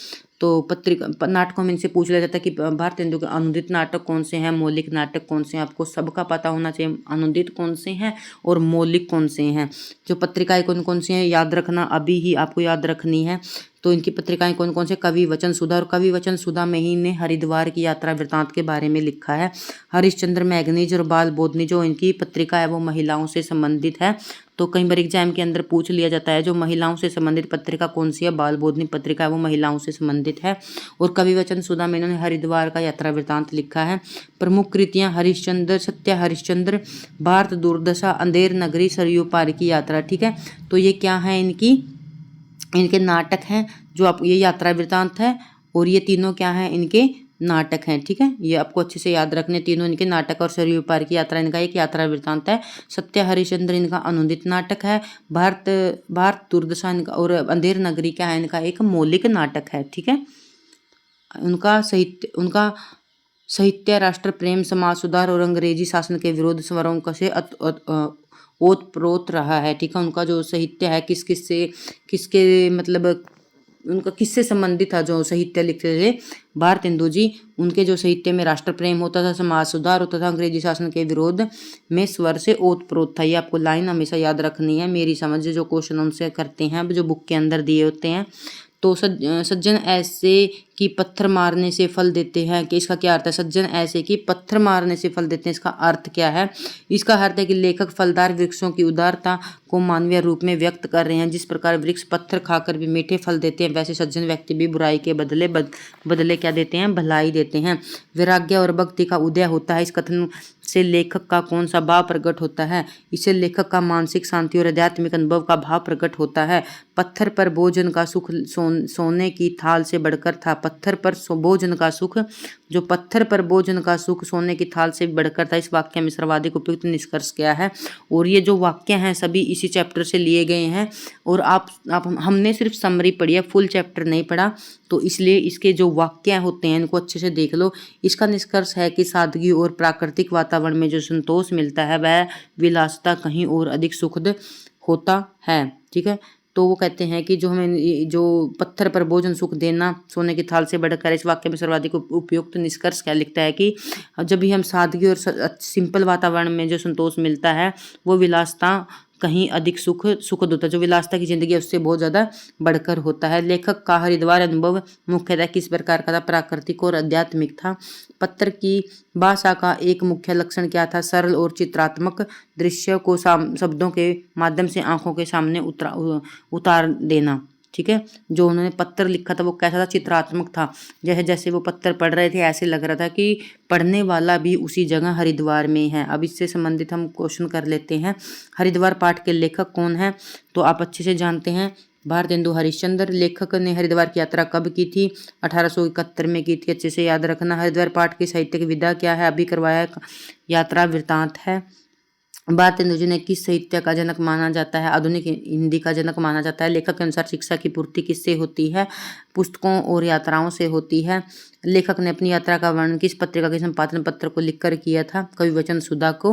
तो पत्रिका नाटकों में इनसे पूछ लिया जाता है कि भारतेंदु के अनुदित नाटक कौन से हैं, मौलिक नाटक कौन से हैं। आपको सबका पता होना चाहिए अनुदित कौन से हैं और मौलिक कौन से हैं। जो पत्रिकाएं कौन कौन सी हैं याद रखना, अभी ही आपको याद रखनी है। तो इनकी पत्रिकाएं कौन कौन से, कवि वचन सुधा, और कवि वचन सुधा में ही ने हरिद्वार की यात्रा वृत्तांत के बारे में लिखा है। हरिश्चंद्र मैगनीज और बाल बोधनी जो इनकी पत्रिका है वो महिलाओं से संबंधित है। तो कई बार एग्जाम के अंदर पूछ लिया जाता है जो महिलाओं से संबंधित पत्रिका कौन सी है, बाल बोधनी पत्रिका है वो महिलाओं से संबंधित है। और कवि वचन सुधा में इन्होंने हरिद्वार का यात्रा वृत्तांत लिखा है। प्रमुख कृतियां हरिश्चंद्र, सत्य हरिश्चंद्र, भारत दुर्दशा, अंधेर नगरी, सरयू पार की यात्रा। ठीक है, तो ये क्या है इनके नाटक हैं। जो आप ये यात्रा वृत्तांत है और ये तीनों क्या हैं इनके नाटक हैं। ठीक है, ये आपको अच्छे से याद रखने, तीनों इनके नाटक। और सरयू पार की यात्रा इनका एक यात्रा वृत्तांत है। सत्य हरिश्चंद्र इनका अनुदित नाटक है। भारत दुर्दशा इनका, और अंधेर नगरी क्या है इनका एक मौलिक नाटक है। ठीक है, उनका साहित्य राष्ट्र प्रेम, समाज सुधार और अंग्रेजी शासन के विरोध स्वरों का से ओतप्रोत रहा है। ठीक है, उनका जो साहित्य है किसके मतलब उनका किससे संबंधित था, जो साहित्य लिखते थे भारतेंदु जी, उनके जो साहित्य में राष्ट्र प्रेम होता था, समाज सुधार होता था, अंग्रेजी शासन के विरोध में स्वर से ओतप्रोत था। ये आपको लाइन हमेशा याद रखनी है। मेरी समझ जो क्वेश्चन उनसे करते हैं जो बुक के अंदर दिए होते हैं। तो सज्जन ऐसे कि पत्थर मारने से फल देते हैं, कि इसका क्या अर्थ है। सज्जन ऐसे कि पत्थर मारने से फल देते हैं, इसका अर्थ क्या है। इसका अर्थ है कि लेखक फलदार वृक्षों की उदारता को मानवीय रूप में व्यक्त कर रहे हैं। जिस प्रकार वृक्ष पत्थर खाकर भी मीठे फल देते हैं, वैसे सज्जन व्यक्ति भी बुराई के बदले क्या देते हैं, भलाई देते हैं। वैराग्य और भक्ति का उदय होता है। इस कथन से लेखक का कौन सा भाव प्रकट होता है। इससे लेखक का मानसिक शांति और आध्यात्मिक अनुभव का भाव प्रकट होता है। पत्थर पर भोजन का सुख सोने की थाल से बढ़कर था। पत्थर पर भोजन का सुख, जो पत्थर पर भोजन का सुख सोने की थाल से बढ़कर था। इस वाक्य में सर्वाधिक उपयुक्त निष्कर्ष क्या है। और ये जो वाक्य हैं सभी इसी चैप्टर से लिए गए हैं। और आप हमने सिर्फ समरी पढ़ी है, फुल चैप्टर नहीं पढ़ा, तो इसलिए इसके जो वाक्य होते हैं इनको अच्छे से देख लो। इसका निष्कर्ष है कि सादगी और प्राकृतिक वातावरण में जो संतोष मिलता है वह विलासिता कहीं और अधिक सुखद होता है। ठीक है, तो वो कहते हैं कि जो हमें जो पत्थर पर भोजन सुख देना सोने की थाल से बढ़कर, इस वाक्य में सर्वाधिक उपयुक्त निष्कर्ष क्या लिखता है कि जब भी हम सादगी और सिंपल वातावरण में जो संतोष मिलता है वो विलासिता कहीं अधिक सुखद होता है। जो विलासिता की जिंदगी है उससे बहुत ज़्यादा बढ़कर होता है। लेखक का हरिद्वार अनुभव मुख्यतः किस प्रकार का था, प्राकृतिक और आध्यात्मिक था। पत्थर की भाषा का एक मुख्य लक्षण क्या था, सरल और चित्रात्मक दृश्य को शब्दों के माध्यम से आंखों के सामने उतार देना। ठीक है, जो उन्होंने पत्थर लिखा था वो कैसा था, चित्रात्मक था। जैसे जैसे वो पत्थर पढ़ रहे थे ऐसे लग रहा था कि पढ़ने वाला भी उसी जगह हरिद्वार में है। अब इससे संबंधित हम क्वेश्चन कर लेते हैं। हरिद्वार पाठ के लेखक कौन है, तो आप अच्छे से जानते हैं भारतेंदु हरिश्चंद्र। लेखक ने हरिद्वार की यात्रा कब की थी, 1871 में की थी। अच्छे से याद रखना। हरिद्वार पाठ की साहित्यिक विधा क्या है, अभी करवाया यात्रा वृत्तांत है। भारतेंदु जी ने किस साहित्य का जनक माना जाता है, आधुनिक हिंदी का जनक माना जाता है। लेखक के अनुसार शिक्षा की पूर्ति किससे होती है, पुस्तकों और यात्राओं से होती है। लेखक ने अपनी यात्रा का वर्णन किस पत्रिका के संपादन पत्र को लिखकर किया था, कवि वचन सुधा को।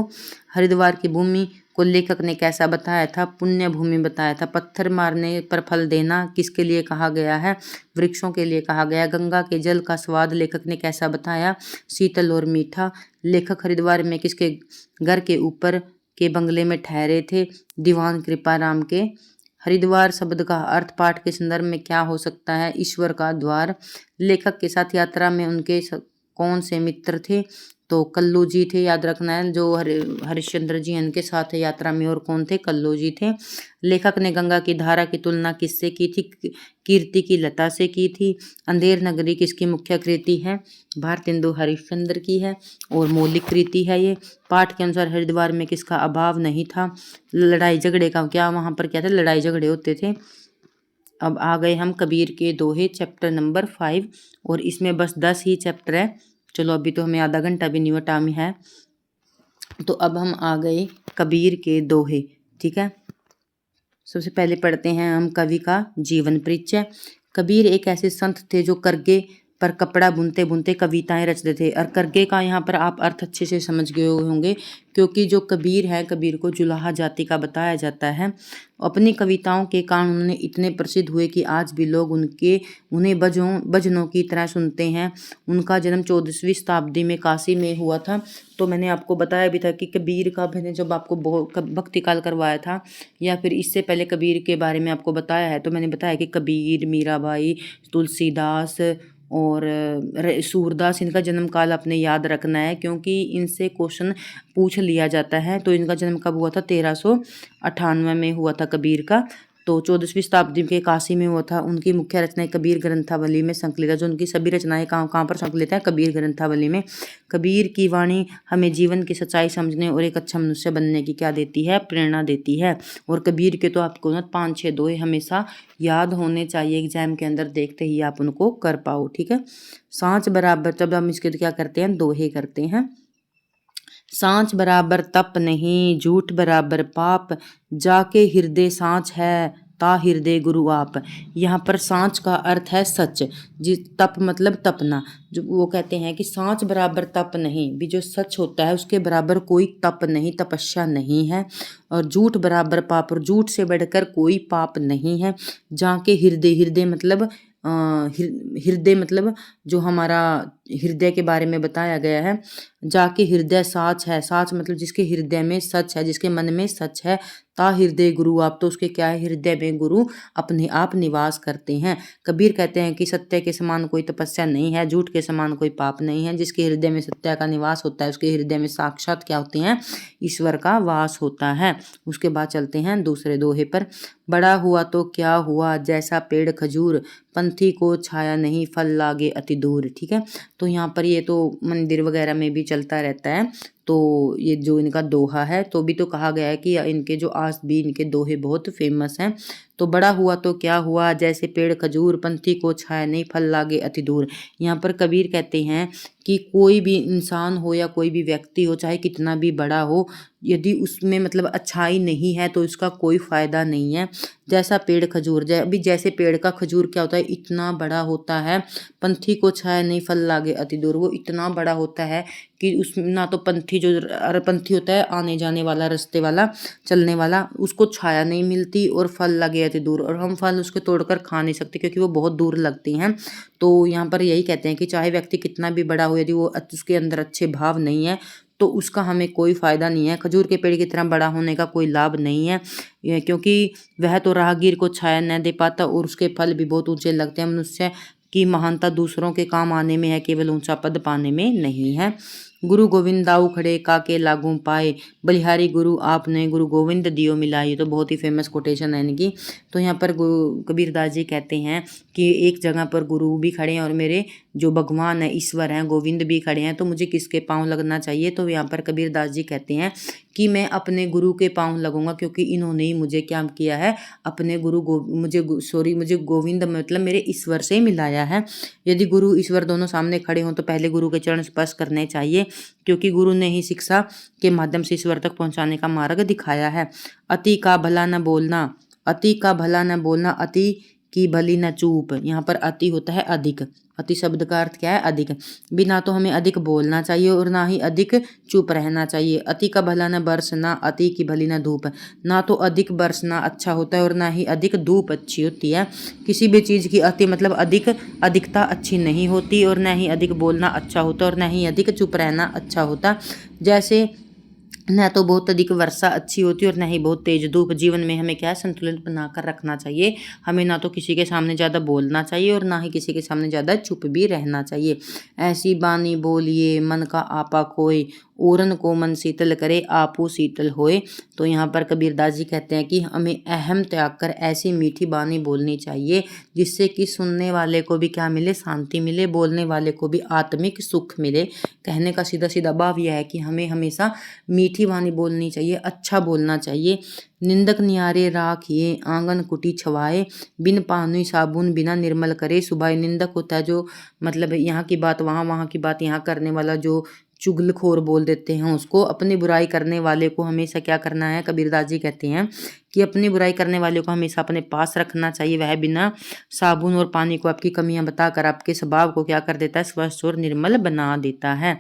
हरिद्वार की भूमि को लेखक ने कैसा बताया था, पुण्य भूमि बताया था। पत्थर मारने पर फल देना किसके लिए कहा गया है, वृक्षों के लिए कहा गया। गंगा के जल का स्वाद लेखक ने कैसा बताया, शीतल और मीठा। लेखक हरिद्वार में किसके घर के ऊपर के बंगले में ठहरे थे, दीवान कृपाराम के। हरिद्वार शब्द का अर्थ पाठ के संदर्भ में क्या हो सकता है, ईश्वर का द्वार। लेखक के साथ यात्रा में उनके कौन से मित्र थे, तो कल्लू जी थे, याद रखना है। जो हरिश्चंद्र जी इनके साथ यात्रा में और कौन थे, कल्लू जी थे। लेखक ने गंगा की धारा की तुलना किससे की थी, कीर्ति की लता से की थी। अंधेर नगरी किसकी मुख्य कृति है, भारतेंदु हरिश्चंद्र की है और मौलिक कृति है ये। पाठ के अनुसार हरिद्वार में किसका अभाव नहीं था, लड़ाई झगड़े का क्या वहाँ पर क्या था, लड़ाई झगड़े होते थे। अब आ गए हम कबीर के दोहे चैप्टर नंबर 5 और इसमें बस 10 ही चैप्टर है। चलो अभी तो हमें आधा घंटा भी नहीं हुआ, टाइम है। तो अब हम आ गए कबीर के दोहे। ठीक है, सबसे पहले पढ़ते हैं हम कवि का जीवन परिचय। कबीर एक ऐसे संत थे जो करगे पर कपड़ा बुनते बुनते कविताएं रचते थे। और करगे का यहाँ पर आप अर्थ अच्छे से समझ गए होंगे, क्योंकि जो कबीर है, कबीर को जुलाहा जाति का बताया जाता है। अपनी कविताओं के कारण उन्होंने इतने प्रसिद्ध हुए कि आज भी लोग उन्हें भजनों की तरह सुनते हैं। उनका जन्म 14वीं शताब्दी में काशी में हुआ था। तो मैंने आपको बताया भी था कि कबीर का मैंने जब आपको भक्ति काल करवाया था, या फिर इससे पहले कबीर के बारे में आपको बताया है, तो मैंने बताया कि कबीर, मीराबाई, तुलसीदास और सूरदास, इनका जन्म काल आपने याद रखना है, क्योंकि इनसे क्वेश्चन पूछ लिया जाता है। तो इनका जन्म कब हुआ था? 1398 में हुआ था कबीर का। तो 14वीं शताब्दी के काशी में हुआ था। उनकी मुख्य रचनाएं कबीर ग्रंथावली में संकलित है। जो उनकी सभी रचनाएं कहाँ पर संकलित है? कबीर ग्रंथावली में। कबीर की वाणी हमें जीवन की सच्चाई समझने और एक अच्छा मनुष्य बनने की क्या देती है? प्रेरणा देती है। और कबीर के तो आपको ना 5-6 दोहे हमेशा याद होने चाहिए, एग्जाम के अंदर देखते ही आप उनको कर पाओ, ठीक है। सांच बराबर, तब हम इसके क्या करते हैं? दोहे करते हैं। सांच बराबर तप नहीं, झूठ बराबर पाप, जाके हृदय सांच है, ता हृदय गुरु आप। यहाँ पर सांच का अर्थ है सच। तप मतलब तपना। जो वो कहते हैं कि सांच बराबर तप नहीं, भी जो सच होता है उसके बराबर कोई तप नहीं, तपस्या नहीं है। और झूठ बराबर पाप, और झूठ से बढ़कर कोई पाप नहीं है। जाके हृदय, हृदय मतलब हृदय मतलब जो हमारा हृदय के बारे में बताया गया है। जाके हृदय साच है, साच मतलब जिसके हृदय में सच है, जिसके मन में सच है। ता हृदय गुरु आप, तो उसके क्या है? हृदय में गुरु अपने आप निवास करते हैं। कबीर कहते हैं कि सत्य के समान कोई तपस्या नहीं है, झूठ के समान कोई पाप नहीं है। जिसके हृदय में सत्य का निवास होता है, उसके हृदय में साक्षात क्या होते हैं? ईश्वर का वास होता है। उसके बाद चलते हैं दूसरे दोहे पर। बड़ा हुआ तो क्या हुआ, जैसा पेड़ खजूर, पंथी को छाया नहीं, फल लागे अति दूर, ठीक है। तो यहाँ पर ये तो मंदिर वगैरह में भी चलता रहता है। तो ये जो इनका दोहा है, तो भी तो कहा गया है कि इनके जो आज भी इनके दोहे बहुत फेमस हैं। तो बड़ा हुआ तो क्या हुआ, जैसे पेड़ खजूर, पंथी को छाया नहीं, फल लागे अति दूर। यहाँ पर कबीर कहते हैं कि कोई भी इंसान हो या कोई भी व्यक्ति हो, चाहे कितना भी बड़ा हो, यदि उसमें मतलब अच्छाई नहीं है तो उसका कोई फ़ायदा नहीं है। जैसा पेड़ खजूर, अभी जैसे पेड़ का खजूर क्या होता है? इतना बड़ा होता है। पंथी को छाया नहीं, फल लागे अति दूर, वो इतना बड़ा होता है कि उस ना तो पंथी पंथी होता है आने जाने वाला, रास्ते वाला, चलने वाला, उसको छाया नहीं मिलती, और फल लगे अति दूर, और हम फल उसके तोड़कर खा नहीं सकते क्योंकि वो बहुत दूर लगते हैं। तो यहाँ पर यही कहते हैं कि चाहे व्यक्ति कितना भी बड़ा हो, यदि वो उसके अंदर अच्छे भाव नहीं है तो उसका हमें कोई फ़ायदा नहीं है। खजूर के पेड़ की तरह बड़ा होने का कोई लाभ नहीं है, क्योंकि वह तो राहगीर को छाया न दे पाता, और उसके फल भी बहुत ऊंचे लगते हैं। मनुष्य की महानता दूसरों के काम आने में है, केवल ऊंचा पद पाने में नहीं है। गुरु गोविंद दाऊ खड़े, काके लागू पाए, बलिहारी गुरु आपने, गुरु गोविंद दियो मिलाई। तो बहुत ही फेमस कोटेशन है इनकी। तो यहाँ पर कबीरदास जी कहते हैं कि एक जगह पर गुरु भी खड़े हैं और मेरे जो भगवान है, ईश्वर हैं, गोविंद भी खड़े हैं, तो मुझे किसके पाँव लगना चाहिए? तो यहाँ पर कबीरदास जी कहते हैं कि मैं अपने गुरु के पाँव लगूंगा, क्योंकि इन्होंने ही मुझे क्या किया है? अपने मुझे गोविंद मतलब मेरे ईश्वर से मिलाया है। यदि गुरु ईश्वर दोनों सामने खड़े हों तो पहले गुरु के चरण स्पर्श करने चाहिए, क्योंकि गुरु ने ही शिक्षा के माध्यम से ईश्वर तक पहुंचाने का मार्ग दिखाया है। अति का भला न बोलना, अति का भला न बोलना, अति की भली न चूप। यहाँ पर अति होता है अधिक। अति शब्द का अर्थ क्या है? अधिक। भी ना तो हमें अधिक बोलना चाहिए और ना ही अधिक चुप रहना चाहिए। अति का भला न बरसना, अति की भली न धूप। ना तो अधिक बरसना अच्छा होता है और ना ही अधिक धूप अच्छी होती है। किसी भी चीज़ की अति मतलब अधिकता अच्छी नहीं होती, और ना ही अधिक बोलना अच्छा होता और ना ही अधिक चुप रहना अच्छा होता। जैसे न तो बहुत अधिक वर्षा अच्छी होती और न ही बहुत तेज धूप। जीवन में हमें क्या है? संतुलन बनाकर रखना चाहिए। हमें ना तो किसी के सामने ज़्यादा बोलना चाहिए और ना ही किसी के सामने ज़्यादा चुप भी रहना चाहिए। ऐसी बानी बोलिए मन का आपा खोए, ओरन को मन शीतल करे आपू शीतल होए। तो यहाँ पर कबीरदास जी कहते हैं कि हमें अहम त्याग कर ऐसी मीठी बानी बोलनी चाहिए जिससे कि सुनने वाले को भी क्या मिले? शांति मिले, बोलने वाले को भी आत्मिक सुख मिले। कहने का सीधा सीधा भाव यह है कि हमें हमेशा मीठी वाणी बोलनी चाहिए, अच्छा बोलना चाहिए। निंदक नियारे राखिए, आंगन कुटी छवाए, बिन पानी साबुन बिना निर्मल करे सुभाए। निंदक होता है जो मतलब यहाँ की बात वहाँ, वहाँ की बात यहाँ करने वाला, जो चुगलखोर बोल देते हैं उसको। अपनी बुराई करने वाले को हमेशा क्या करना है, कबीरदास जी कहते हैं कि अपनी बुराई करने वाले को हमेशा अपने पास रखना चाहिए। वह बिना साबुन और पानी को आपकी कमियां बताकर आपके स्वभाव को क्या कर देता है, स्वच्छ और निर्मल बना देता है।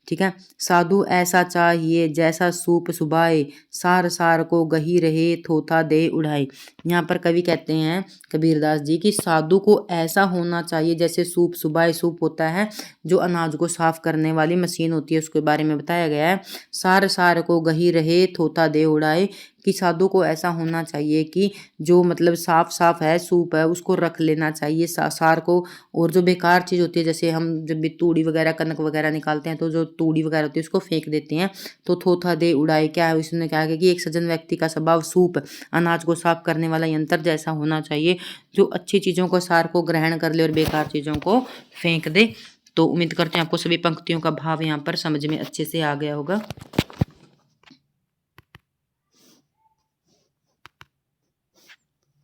ठीक है। साधु ऐसा चाहिए जैसा सूप सुबाए, सार सार को गही रहे थोथा दे उड़ाए। यहाँ पर कवि कहते हैं कबीरदास जी कि साधु को ऐसा होना चाहिए जैसे सूप सुबाए। सूप होता है जो अनाज को साफ करने वाली मशीन होती है, उसके बारे में बताया गया है। सार सार को गही रहे थोथा दे उड़ाए, कि साधु को ऐसा होना चाहिए कि जो मतलब साफ साफ है सूप है उसको रख लेना चाहिए सार को। और जो बेकार चीज़ होती है, जैसे हम जब भी तूड़ी वगैरह कनक वगैरह निकालते हैं तो जो तूड़ी वगैरह होती है उसको फेंक देते हैं। तो थोथा दे उड़ाए क्या है, उसने क्या है कि एक सज्जन व्यक्ति का स्वभाव सूप, अनाज को साफ करने वाला यंत्र जैसा होना चाहिए, जो अच्छी चीज़ों को सार को ग्रहण कर ले और बेकार चीज़ों को फेंक दे। तो उम्मीद करते हैं आपको सभी पंक्तियों का भाव यहाँ पर समझ में अच्छे से आ गया होगा।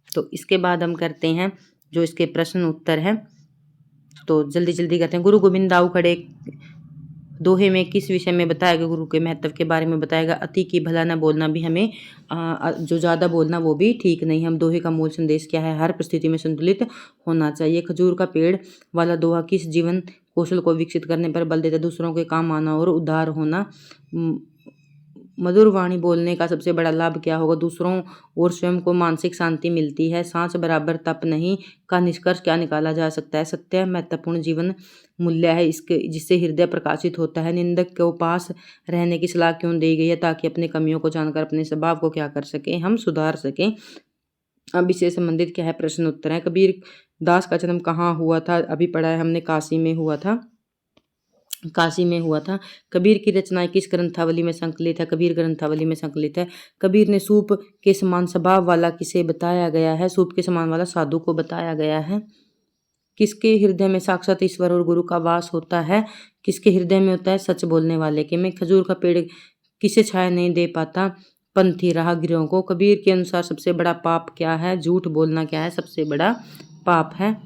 तो इसके बाद हम करते हैं जो इसके प्रश्न उत्तर हैं, तो जल्दी जल्दी करते हैं। गुरु गोविंद दाऊ खड़े दोहे में किस विषय में बताएगा, गुरु के महत्व के बारे में बताएगा। अति की भला न बोलना भी हमें जो ज़्यादा बोलना वो भी ठीक नहीं। हम दोहे का मूल संदेश क्या है, हर परिस्थिति में संतुलित होना चाहिए। खजूर का पेड़ वाला दोहा किस जीवन कौशल को विकसित करने पर बल देता है, दूसरों के काम आना और उदार होना। मधुर वाणी बोलने का सबसे बड़ा लाभ क्या होगा, दूसरों और स्वयं को मानसिक शांति मिलती है। सांस बराबर तप नहीं का निष्कर्ष क्या निकाला जा सकता है, सत्य महत्वपूर्ण जीवन मूल्य है इसके जिससे हृदय प्रकाशित होता है। निंदक को पास रहने की सलाह क्यों दी गई है, ताकि अपनी कमियों को जानकर अपने स्वभाव को क्या कर सकें, हम सुधार सकें। अब इससे संबंधित क्या है प्रश्न उत्तर है। कबीर दास का जन्म कहाँ हुआ था, अभी पढ़ा है हमने, काशी में हुआ था। काशी में हुआ था। कबीर की रचनाएं किस ग्रंथावली में संकलित है, कबीर ग्रंथावली में संकलित है। कबीर ने सूप के समान स्वभाव वाला किसे बताया गया है, सूप के समान वाला साधु को बताया गया है। किसके हृदय में साक्षात ईश्वर और गुरु का वास होता है, किसके हृदय में होता है, सच बोलने वाले के में। खजूर का पेड़ किसे छाया नहीं दे पाता, पंथी राहगीरों को। कबीर के अनुसार सबसे बड़ा पाप क्या है, झूठ बोलना क्या है, सबसे बड़ा पाप है।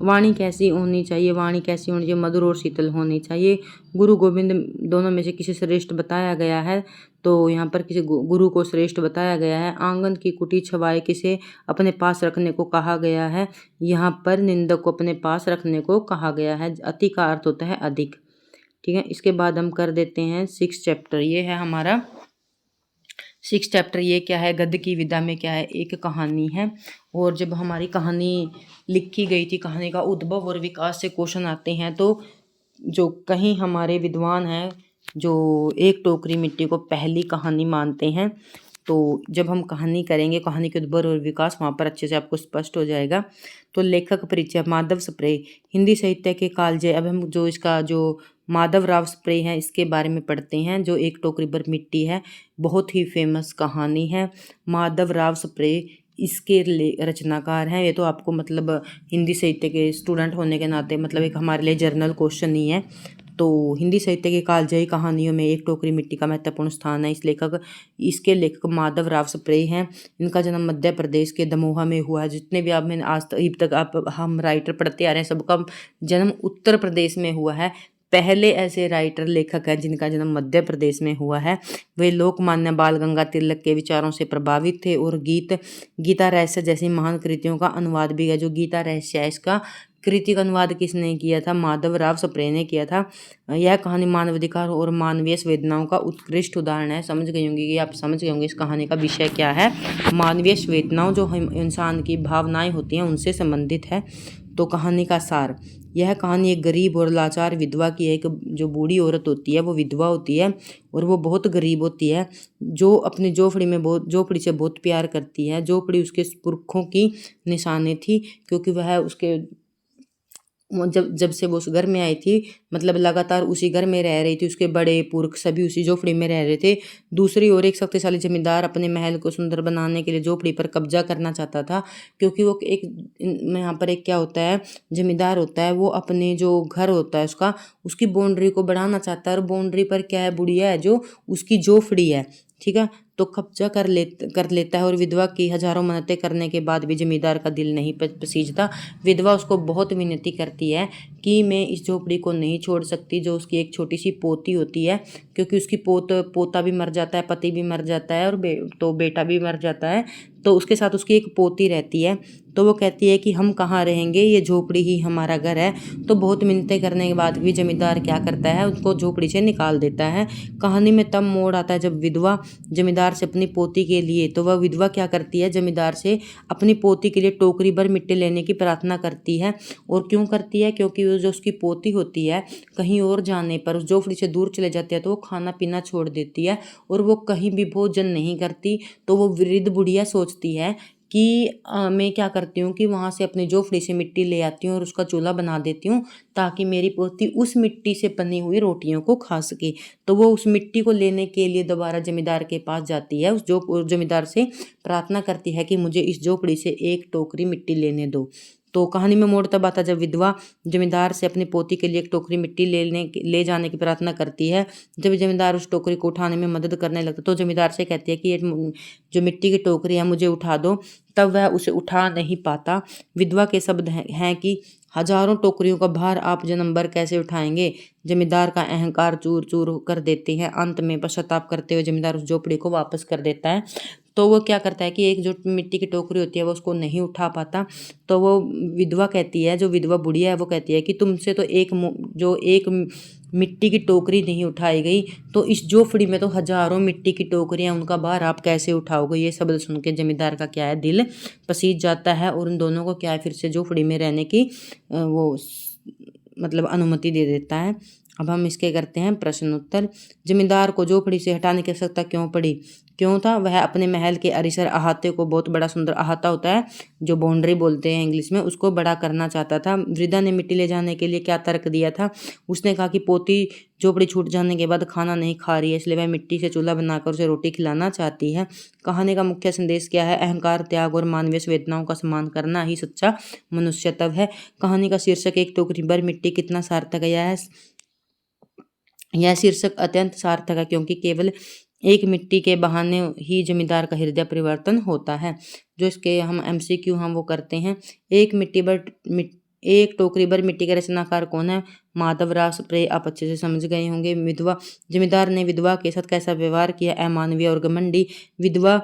वाणी कैसी होनी चाहिए, वाणी कैसी होनी चाहिए, मधुर और शीतल होनी चाहिए। गुरु गोविंद दोनों में से किसे श्रेष्ठ बताया गया है, तो यहाँ पर किसी गुरु को श्रेष्ठ बताया गया है। आंगन की कुटी छवाए किसे अपने पास रखने को कहा गया है, यहाँ पर निंदक को अपने पास रखने को कहा गया है। अति का अर्थ होता है अधिक। ठीक है। इसके बाद हम कर देते हैं 6 चैप्टर। ये है हमारा 6 चैप्टर। ये क्या है, गद्य की विधा में क्या है, एक कहानी है। और जब हमारी कहानी लिखी गई थी, कहानी का उद्भव और विकास से क्वेश्चन आते हैं, तो जो कहीं हमारे विद्वान हैं जो एक टोकरी मिट्टी को पहली कहानी मानते हैं, तो जब हम कहानी करेंगे, कहानी के उद्भव और विकास वहाँ पर अच्छे से आपको स्पष्ट हो जाएगा। तो लेखक परिचय, माधव सप्रे, हिंदी साहित्य के कालजयी। अब हम जो इसका जो माधव राव सप्रे हैं इसके बारे में पढ़ते हैं। जो एक टोकरी भर मिट्टी है, बहुत ही फेमस कहानी है। माधव राव सप्रे इसके रचनाकार हैं। ये तो आपको मतलब हिंदी साहित्य के स्टूडेंट होने के नाते मतलब एक हमारे लिए जर्नल क्वेश्चन ही है। तो हिंदी साहित्य के कालजयी कहानियों में एक टोकरी मिट्टी का महत्वपूर्ण स्थान है। इसके लेखक माधव राव सप्रे हैं। इनका जन्म मध्य प्रदेश के दमोह में हुआ है। जितने भी आप मैंने आज तक आप हम राइटर पढ़ते आ रहे हैं, सबका जन्म उत्तर प्रदेश में हुआ है। पहले ऐसे राइटर लेखक हैं जिनका जन्म मध्य प्रदेश में हुआ है। वे लोकमान्य बाल गंगा तिलक के विचारों से प्रभावित थे और गीता रहस्य जैसी महान कृतियों का अनुवाद भी है। जो गीता रहस्य है इसका कृति का अनुवाद किसने किया था, माधव राव सप्रे ने किया था। यह कहानी मानवाधिकार और मानवीय संवेदनाओं का उत्कृष्ट उदाहरण है। समझ गए होंगे कि आप समझ गए होंगे इस कहानी का विषय क्या है। मानवीय संवेदनाओं जो इंसान की भावनाएं होती हैं उनसे संबंधित है। तो कहानी का सार, यह कहानी एक गरीब और लाचार विधवा की है। एक जो बूढ़ी औरत होती है वो विधवा होती है और वो बहुत गरीब होती है, जो अपनी झोपड़ी से बहुत प्यार करती है। झोपड़ी उसके पुरखों की निशानी थी, क्योंकि वह उसके जब से वो उस घर में आई थी, मतलब लगातार उसी घर में रह रही थी। उसके बड़े पुरख सभी उसी झोपड़ी में रह रहे थे। दूसरी ओर एक शक्तिशाली जमींदार अपने महल को सुंदर बनाने के लिए झोपड़ी पर कब्जा करना चाहता था, क्योंकि वो एक यहाँ पर एक क्या होता है, जमींदार होता है, वो अपने जो घर होता है उसकी बाउंड्री को बढ़ाना चाहता है। और बाउंड्री पर क्या है, बुढ़िया है जो उसकी झोपड़ी है। ठीक है। तो कब्जा कर लेता है और विधवा की हजारों मन्नतें करने के बाद भी जमींदार का दिल नहीं पसीजता। विधवा उसको बहुत विनती करती है कि मैं इस झोपड़ी को नहीं छोड़ सकती, जो उसकी एक छोटी सी पोती होती है, क्योंकि उसकी पोता भी मर जाता है, पति भी मर जाता है और तो बेटा भी मर जाता है, तो उसके साथ उसकी एक पोती रहती है। तो वो कहती है कि हम कहाँ रहेंगे, ये झोपड़ी ही हमारा घर है। तो बहुत मिन्नतें करने के बाद भी जमींदार क्या करता है, उसको झोपड़ी से निकाल देता है। कहानी में तब मोड़ आता है जब विधवा जमींदार से अपनी पोती के लिए, तो वह विधवा क्या करती है, जमींदार से अपनी पोती के लिए टोकरी भर मिट्टी लेने की प्रार्थना करती है। और क्यों करती है, क्योंकि वो जो उसकी पोती होती है कहीं और जाने पर, उस झोपड़ी से दूर चले जाती है तो वो खाना पीना छोड़ देती है और वो कहीं भी भोजन नहीं करती। तो वो वृद्ध बुढ़िया सोचती है कि मैं क्या करती हूँ कि वहाँ से अपनी झोपड़ी से मिट्टी ले आती हूँ और उसका चूल्हा बना देती हूँ, ताकि मेरी पोती उस मिट्टी से बनी हुई रोटियों को खा सके। तो वो उस मिट्टी को लेने के लिए दोबारा जमींदार के पास जाती है, उस जमींदार से प्रार्थना करती है कि मुझे इस झोपड़ी से एक टोकरी मिट्टी लेने दो। तो कहानी में मोड़ तब आता जब विधवा जमींदार से अपनी पोती के लिए एक टोकरी मिट्टी ले जाने की प्रार्थना करती है। जब जमींदार उस टोकरी को उठाने में मदद करने लगता तो जमींदार से कहती है कि ये जो मिट्टी की टोकरी है मुझे उठा दो, तब वह उसे उठा नहीं पाता। विधवा के शब्द हैं कि हजारों टोकरियों का भार आप जन्म भर कैसे उठाएंगे। जमींदार का अहंकार चूर चूर कर देते हैं। अंत में पश्चाताप करते हुए जमींदार उस झोपड़ी को वापस कर देता है। तो वो क्या करता है कि एक जो मिट्टी की टोकरी होती है वो उसको नहीं उठा पाता। तो वो विधवा कहती है, जो विधवा बुढ़िया है वो कहती है कि तुमसे तो एक मिट्टी की टोकरी नहीं उठाई गई, तो इस झोपड़ी में तो हजारों मिट्टी की टोकरियां, उनका भार आप कैसे उठाओगे। ये शब्द सुन के जमींदार का क्या है, दिल पसीज जाता है और उन दोनों को क्या है, फिर से झोपड़ी में रहने की मतलब अनुमति दे देता है। अब हम इसके करते हैं प्रश्न उत्तर। जमींदार को झोपड़ी से हटाने की आवश्यकता क्यों पड़ी, क्यों था, वह अपने महल के परिसर अहाते को, बहुत बड़ा सुंदर अहाता होता है जो बाउंड्री बोलते हैं इंग्लिश में, उसको बड़ा करना चाहता था। वृद्धा ने मिट्टी ले जाने के लिए क्या तर्क दिया था, उसने कहा कि पोती झोपड़ी छूट जाने के बाद खाना नहीं खा रही है, इसलिए वह मिट्टी से चूल्हा बनाकर उसे रोटी खिलाना चाहती है। कहानी का मुख्य संदेश क्या है, अहंकार, त्याग और मानवीय संवेदनाओं का सम्मान करना ही सच्चा मनुष्यत्व है। कहानी का शीर्षक एक टोकरी भर मिट्टी कितना सार्थक है। यह शीर्षक अत्यंत सार्थक है क्योंकि केवल एक मिट्टी के बहाने ही जमींदार का हृदय परिवर्तन होता है। जो इसके हम MCQ हम वो करते हैं। एक टोकरी भर मिट्टी का रचनाकार कौन है, माधवराव सप्रे। आप अच्छे से समझ गए होंगे। विधवा, जमींदार ने विधवा के साथ कैसा व्यवहार किया, अमानवीय और घमंडी। विधवा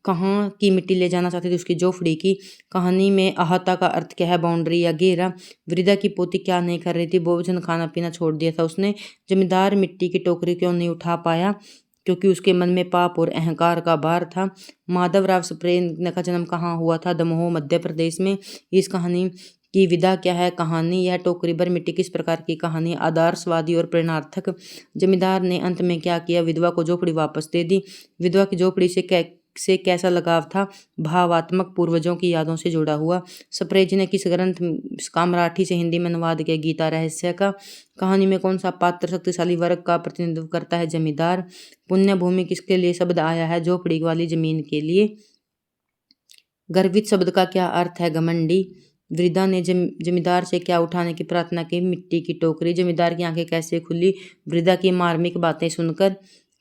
कहाँ की मिट्टी ले जाना चाहती थी, उसकी झोपड़ी की। कहानी में अहाता का अर्थ क्या है, बाउंड्री या घेरा। वृद्धा की पोती क्या नहीं कर रही थी, भोजन खाना पीना छोड़ दिया था उसने। जमींदार मिट्टी की टोकरी क्यों नहीं उठा पाया, क्योंकि उसके मन में पाप और अहंकार का भार था। माधवराव सप्रे का जन्म कहाँ हुआ था, दमोह मध्य प्रदेश में। इस कहानी की विधा क्या है, कहानी यह टोकरी भर मिट्टी किस प्रकार की कहानी, आदर्शवादी और प्रेरणार्थक। जमींदार ने अंत में क्या किया, विधवा को झोपड़ी वापस दे दी। विधवा की झोपड़ी से कैसा लगाव था, भावात्मक, पूर्वजों की यादों से जुड़ा हुआ। सप्रे जी ने किस ग्रंथ का मराठी से हिंदी में अनुवाद किया, गीता रहस्य का। कहानी में कौन सा पात्र शक्तिशाली वर्ग का प्रतिनिधित्व करता है, जमींदार। पुण्य भूमि किसके लिए शब्द आया है, झोपड़ी वाली जमीन के लिए। गर्वित शब्द का क्या अर्थ है, घमंडी। वृद्धा ने जमींदार से क्या उठाने की प्रार्थना की, मिट्टी की टोकरी। जमींदार की आंखें कैसे खुली, वृद्धा की मार्मिक बातें सुनकर।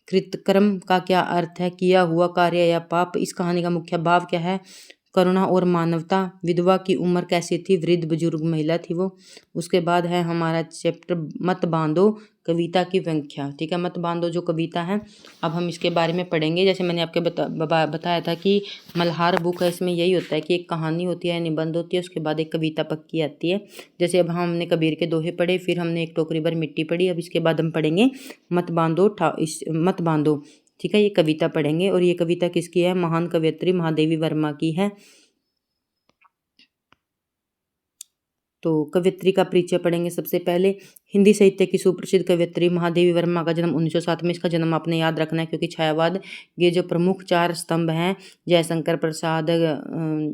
कृतकर्म का क्या अर्थ है, किया हुआ कार्य या पाप। इस कहानी का मुख्य भाव क्या है, करुणा और मानवता। विधवा की उम्र कैसी थी, वृद्ध बुजुर्ग महिला थी वो। उसके बाद है हमारा चैप्टर मत बांधो, कविता की व्याख्या। ठीक है, मत बांधो जो कविता है, अब हम इसके बारे में पढ़ेंगे। जैसे मैंने आपके बताया था कि मल्हार बुक है, इसमें यही होता है कि एक कहानी होती है, निबंध होती है, उसके बाद एक कविता पक्की आती है। जैसे अब हमने कबीर के दोहे पढ़े, फिर हमने एक टोकरी भर मिट्टी पढ़ी, अब इसके बाद हम पढ़ेंगे मत बांधो। ठीक है, ये कविता पढ़ेंगे और ये कविता किसकी है, महान कवयित्री महादेवी वर्मा की है। तो कवयित्री का परिचय पढ़ेंगे सबसे पहले। हिंदी साहित्य की सुप्रसिद्ध कवयित्री महादेवी वर्मा का जन्म 1907 में। इसका जन्म आपने याद रखना है क्योंकि छायावाद, ये जो प्रमुख 4 स्तंभ हैं, जयशंकर प्रसाद,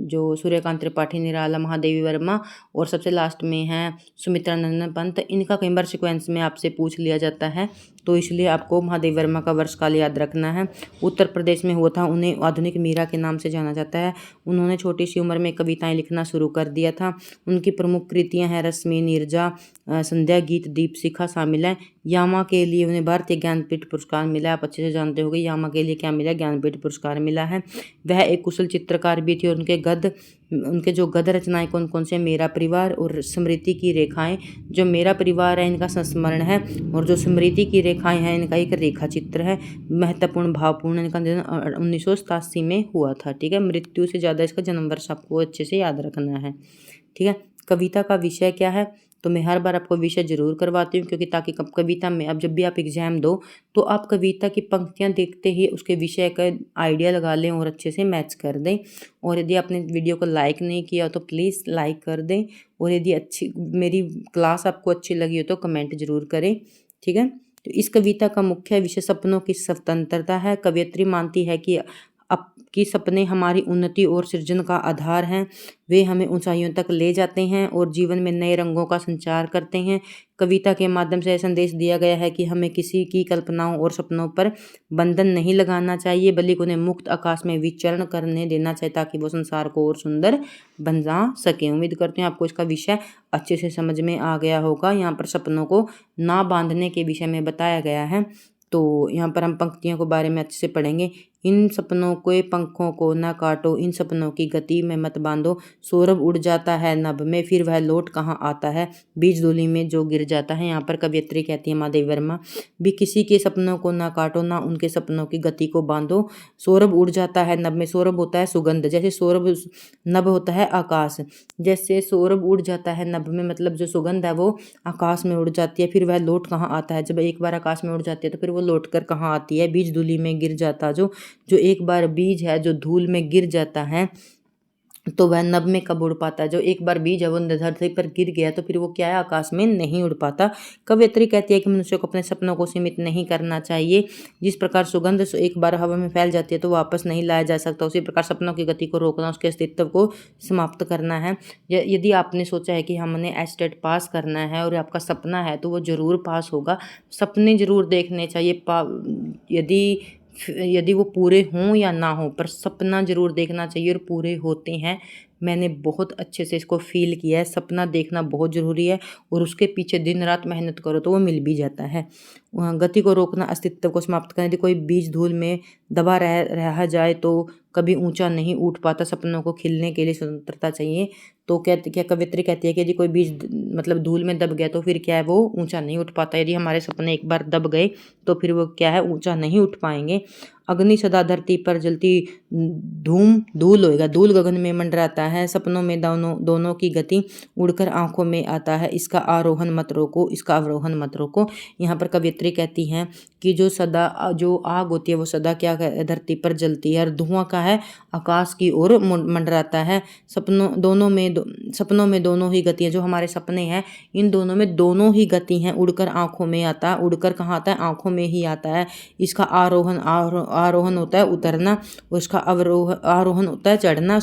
जो सूर्यकांत त्रिपाठी, निराला, महादेवी वर्मा और सबसे लास्ट में है सुमित्रा नंदन पंत। इनका कई बार सिक्वेंस में आपसे पूछ लिया जाता है। तो इसलिए आपको महादेव वर्मा का वर्षकाल याद रखना है। उत्तर प्रदेश में हुआ था, उन्हें आधुनिक मीरा के नाम से जाना जाता है। उन्होंने छोटी सी उम्र में कविताएं लिखना शुरू कर दिया था। उनकी प्रमुख कृतियां हैं रश्मि, नीरजा, संध्या गीत, दीपशिखा शामिल है। यामा के लिए उन्हें भारतीय ज्ञानपीठ पुरस्कार मिला। आप अच्छे से जानते होंगे यामा के लिए क्या मिला, ज्ञानपीठ पुरस्कार मिला है। वह एक कुशल चित्रकार भी थे और उनके जो गद्य रचनाएं कौन कौन से, मेरा परिवार और स्मृति की रेखाएं। जो मेरा परिवार है इनका संस्मरण है और जो स्मृति की रेखाएं हैं इनका एक रेखा चित्र है। महत्वपूर्ण भावपूर्ण, इनका जन्म 1987 में हुआ था। ठीक है, मृत्यु से ज़्यादा इसका जन्म वर्ष आपको अच्छे से याद रखना है। ठीक है, कविता का विषय क्या है, तो मैं हर बार आपको विषय जरूर करवाती हूँ, क्योंकि ताकि कविता में अब जब भी आप एग्जाम दो तो आप कविता की पंक्तियाँ देखते ही उसके विषय का आइडिया लगा लें और अच्छे से मैच कर दें। और यदि आपने वीडियो को लाइक नहीं किया तो प्लीज़ लाइक कर दें, और यदि मेरी क्लास आपको अच्छी लगी हो तो कमेंट जरूर करें। ठीक है, तो इस कविता का मुख्य विषय सपनों की स्वतंत्रता है। कवयित्री मानती है कि सपने हमारी उन्नति और सृजन का आधार हैं। वे हमें ऊंचाइयों तक ले जाते हैं और जीवन में नए रंगों का संचार करते हैं। कविता के माध्यम से संदेश दिया गया है कि हमें किसी की कल्पनाओं और सपनों पर बंधन नहीं लगाना चाहिए, बल्कि उन्हें मुक्त आकाश में विचरण करने देना चाहिए, ताकि वो संसार को और सुंदर बना सकें। उम्मीद करते हैं आपको इसका विषय अच्छे से समझ में आ गया होगा। यहाँ पर सपनों को ना बांधने के विषय में बताया गया है। तो यहाँ पर हम पंक्तियों के बारे में अच्छे से पढ़ेंगे। इन सपनों के पंखों को न काटो, इन सपनों की गति में मत बांधो। सौरभ उड़ जाता है नभ में, फिर वह लौट कहाँ आता है, बीज धूलि में जो गिर जाता है। यहाँ पर कवयित्री कहती है महादेव वर्मा भी, किसी के सपनों को ना काटो, ना उनके सपनों की गति को बांधो। सौरभ उड़ जाता है नभ में, सौरभ होता है सुगंध, जैसे सौरभ नभ होता है आकाश, जैसे सौरभ उड़ जाता है नभ में मतलब जो सुगंध है वो आकाश में उड़ जाती है, फिर वह लौट कहाँ आता है। जब एक बार आकाश में उड़ जाती है तो फिर वो लौट कर कहाँ आती है, बीज धूलि में गिर जाता। जो एक बार बीज है जो धूल में गिर जाता है तो वह नभ में कब उड़ पाता है। जो एक बार बीज है वो धरती पर गिर गया तो फिर वो क्या है, आकाश में नहीं उड़ पाता। कवयित्री कहती है कि मनुष्य को अपने सपनों को सीमित नहीं करना चाहिए। जिस प्रकार सुगंध एक बार हवा में फैल जाती है तो वापस नहीं लाया जा सकता, उसी प्रकार सपनों की गति को रोकना, उसके अस्तित्व को समाप्त करना है। यदि आपने सोचा है कि हमने एस्टेट पास करना है और आपका सपना है तो वो जरूर पास होगा। सपने जरूर देखने चाहिए, यदि वो पूरे हों या ना हो, पर सपना जरूर देखना चाहिए और पूरे होते हैं। मैंने बहुत अच्छे से इसको फील किया है। सपना देखना बहुत ज़रूरी है और उसके पीछे दिन रात मेहनत करो तो वो मिल भी जाता है। गति को रोकना, अस्तित्व को समाप्त करना। यदि कोई बीज धूल में दबा रह जाए तो कभी ऊंचा नहीं उठ पाता। सपनों को खिलने के लिए स्वतंत्रता चाहिए। तो क्या कवित्री कहती है कि यदि कोई बीज मतलब धूल में दब गया तो फिर क्या है, वो ऊंचा नहीं उठ पाता। यदि हमारे सपने एक बार दब गए तो फिर वो क्या है, ऊंचा नहीं उठ पाएंगे। अग्नि सदा धरती पर जलती धूल होएगा, धूल गगन में मंडराता है। सपनों में दोनों की गति उड़कर आंखों में आता है। इसका आरोहण मत रोको, इसका अवरोहण मत रोको। यहाँ पर कवयित्री कहती हैं कि जो आग होती है वो सदा क्या धरती पर जलती है और धुआं का है आकाश की ओर मंडराता है। सपनों में दोनों ही गतियाँ, जो हमारे सपने हैं इन दोनों में दोनों ही गति हैं। उड़कर आंखों में आता है, उड़कर कहाँ आता है, आंखों में ही आता है। इसका आरोहण होता है उतरना, और इसका आरोहण होता है चढ़ना,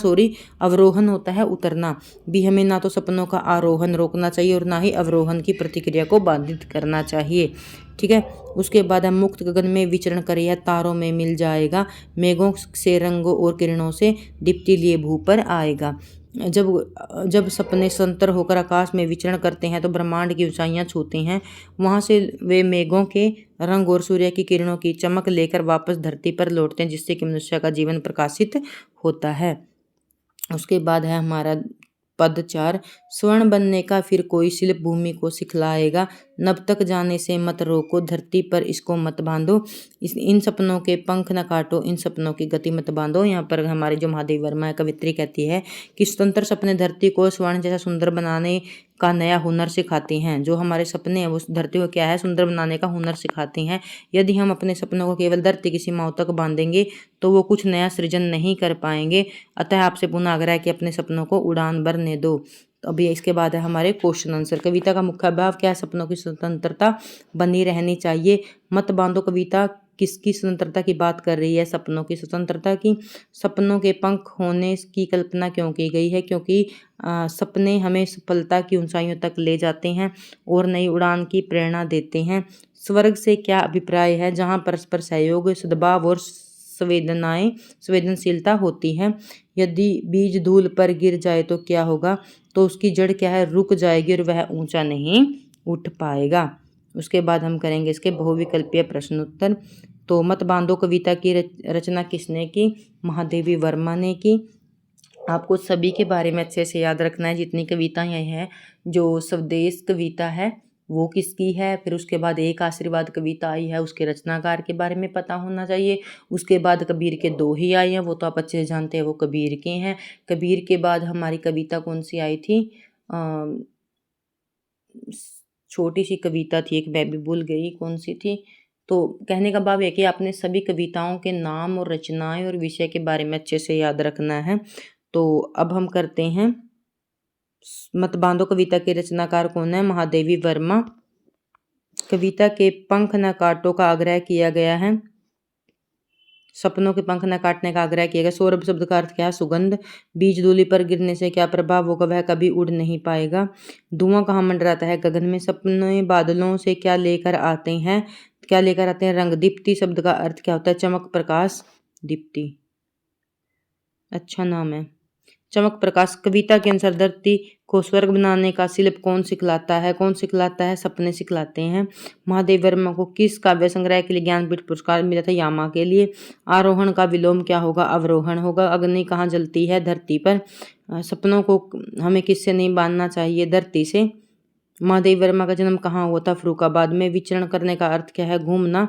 अवरोहण होता है उतरना। भी हमें ना तो सपनों का आरोहण रोकना चाहिए और ना ही अवरोहण की प्रतिक्रिया को बाधित करना चाहिए। ठीक है, उसके बाद हम मुक्त गगन में विचरण करिए, तारों में मिल जाएगा, मेघों से रंगों और किरणों से दीप्ति लिए भू पर आएगा। जब सपने संतर होकर आकाश में विचरण करते हैं तो ब्रह्मांड की ऊंचाइयां छूते हैं। वहां से वे मेघों के रंग और सूर्य की किरणों की चमक लेकर वापस धरती पर लौटते हैं, जिससे कि मनुष्य का जीवन प्रकाशित होता है। उसके बाद है हमारा पद 4, स्वर्ण बनने का फिर कोई शिल्प भूमि को सिखलाएगा, नभ तक जाने से मत रोको, धरती पर इसको मत बांधो। इन सपनों के पंख न काटो, इन सपनों की गति मत बांधो। यहाँ पर हमारी जो महादेव वर्मा है कवित्री कहती है कि स्वतंत्र सपने धरती को स्वर्ण जैसा सुंदर बनाने का नया हुनर सिखाते हैं। जो हमारे सपने हैं वो धरती को क्या है, सुंदर बनाने का हुनर सिखाते हैं। यदि हम अपने सपनों को केवल धरती की सीमाओं तक बांधेंगे तो वो कुछ नया सृजन नहीं कर पाएंगे। अतः आपसे पुनः आग्रह है कि अपने सपनों को उड़ान भरने दो। तो अभी इसके बाद है हमारे क्वेश्चन आंसर। कविता का मुख्य भाव क्या है, सपनों की स्वतंत्रता बनी रहनी चाहिए, मत बांधो। कविता किसकी स्वतंत्रता की बात कर रही है? सपनों की स्वतंत्रता की। सपनों के पंख होने की कल्पना क्यों की गई है? क्योंकि सपने हमें सफलता की ऊंचाइयों तक ले जाते हैं और नई उड़ान की प्रेरणा देते हैं। स्वर्ग से क्या अभिप्राय है? जहाँ परस्पर सहयोग, सद्भाव और संवेदनशीलता होती है। यदि बीज धूल पर गिर जाए तो क्या होगा? तो उसकी जड़ क्या है? रुक जाएगी और वह ऊंचा नहीं उठ पाएगा। उसके बाद हम करेंगे इसके बहुविकल्पीय प्रश्न उत्तर। तो मत बांधो कविता की रचना किसने की? महादेवी वर्मा ने की। आपको सभी के बारे में अच्छे से याद रखना है, जितनी कविताएं हैं। जो स्वदेश कविता है वो किसकी है, फिर उसके बाद एक आशीर्वाद कविता आई है, उसके रचनाकार के बारे में पता होना चाहिए। उसके बाद कबीर के 2 ही आए हैं, वो तो आप अच्छे से जानते हैं, वो कबीर के हैं। कबीर के बाद हमारी कविता कौन सी आई थी? छोटी सी कविता थी एक, मैं भी भूल गई कौन सी थी। तो कहने का भाव है कि आपने सभी कविताओं के नाम और रचनाएं और विषय के बारे में अच्छे से याद रखना है। तो अब हम करते हैं मत बांधो कविता के रचनाकार कौन है? महादेवी वर्मा। कविता के पंख न काटो का आग्रह किया गया है। सपनों के पंख न काटने का आग्रह किया गया। सौरभ शब्द का अर्थ क्या है? सुगंध। बीज धूलि पर गिरने से क्या प्रभाव होगा? वह कभी उड़ नहीं पाएगा। धुआं कहाँ मंडराता है? गगन में। सपने बादलों से क्या लेकर आते हैं? क्या लेकर आते हैं? रंग। दीप्ति शब्द का अर्थ क्या होता है? चमक, प्रकाश। दीप्ति अच्छा नाम है। चमक, प्रकाश। कविता के अनुसार धरती को स्वर्ग बनाने का शिल्प कौन सिखलाता है? कौन सिखलाता है? सपने सिखलाते हैं। महादेव वर्मा को किस काव्य संग्रह के लिए ज्ञानपीठ पुरस्कार मिला था? यामा के लिए। आरोहण का विलोम क्या होगा? अवरोहण होगा। अग्नि कहाँ जलती है? धरती पर। सपनों को हमें किससे नहीं बांधना चाहिए? धरती से। महादेव वर्मा का जन्म कहाँ हुआ था? फर्रुखाबाद में। विचरण करने का अर्थ क्या है? घूमना।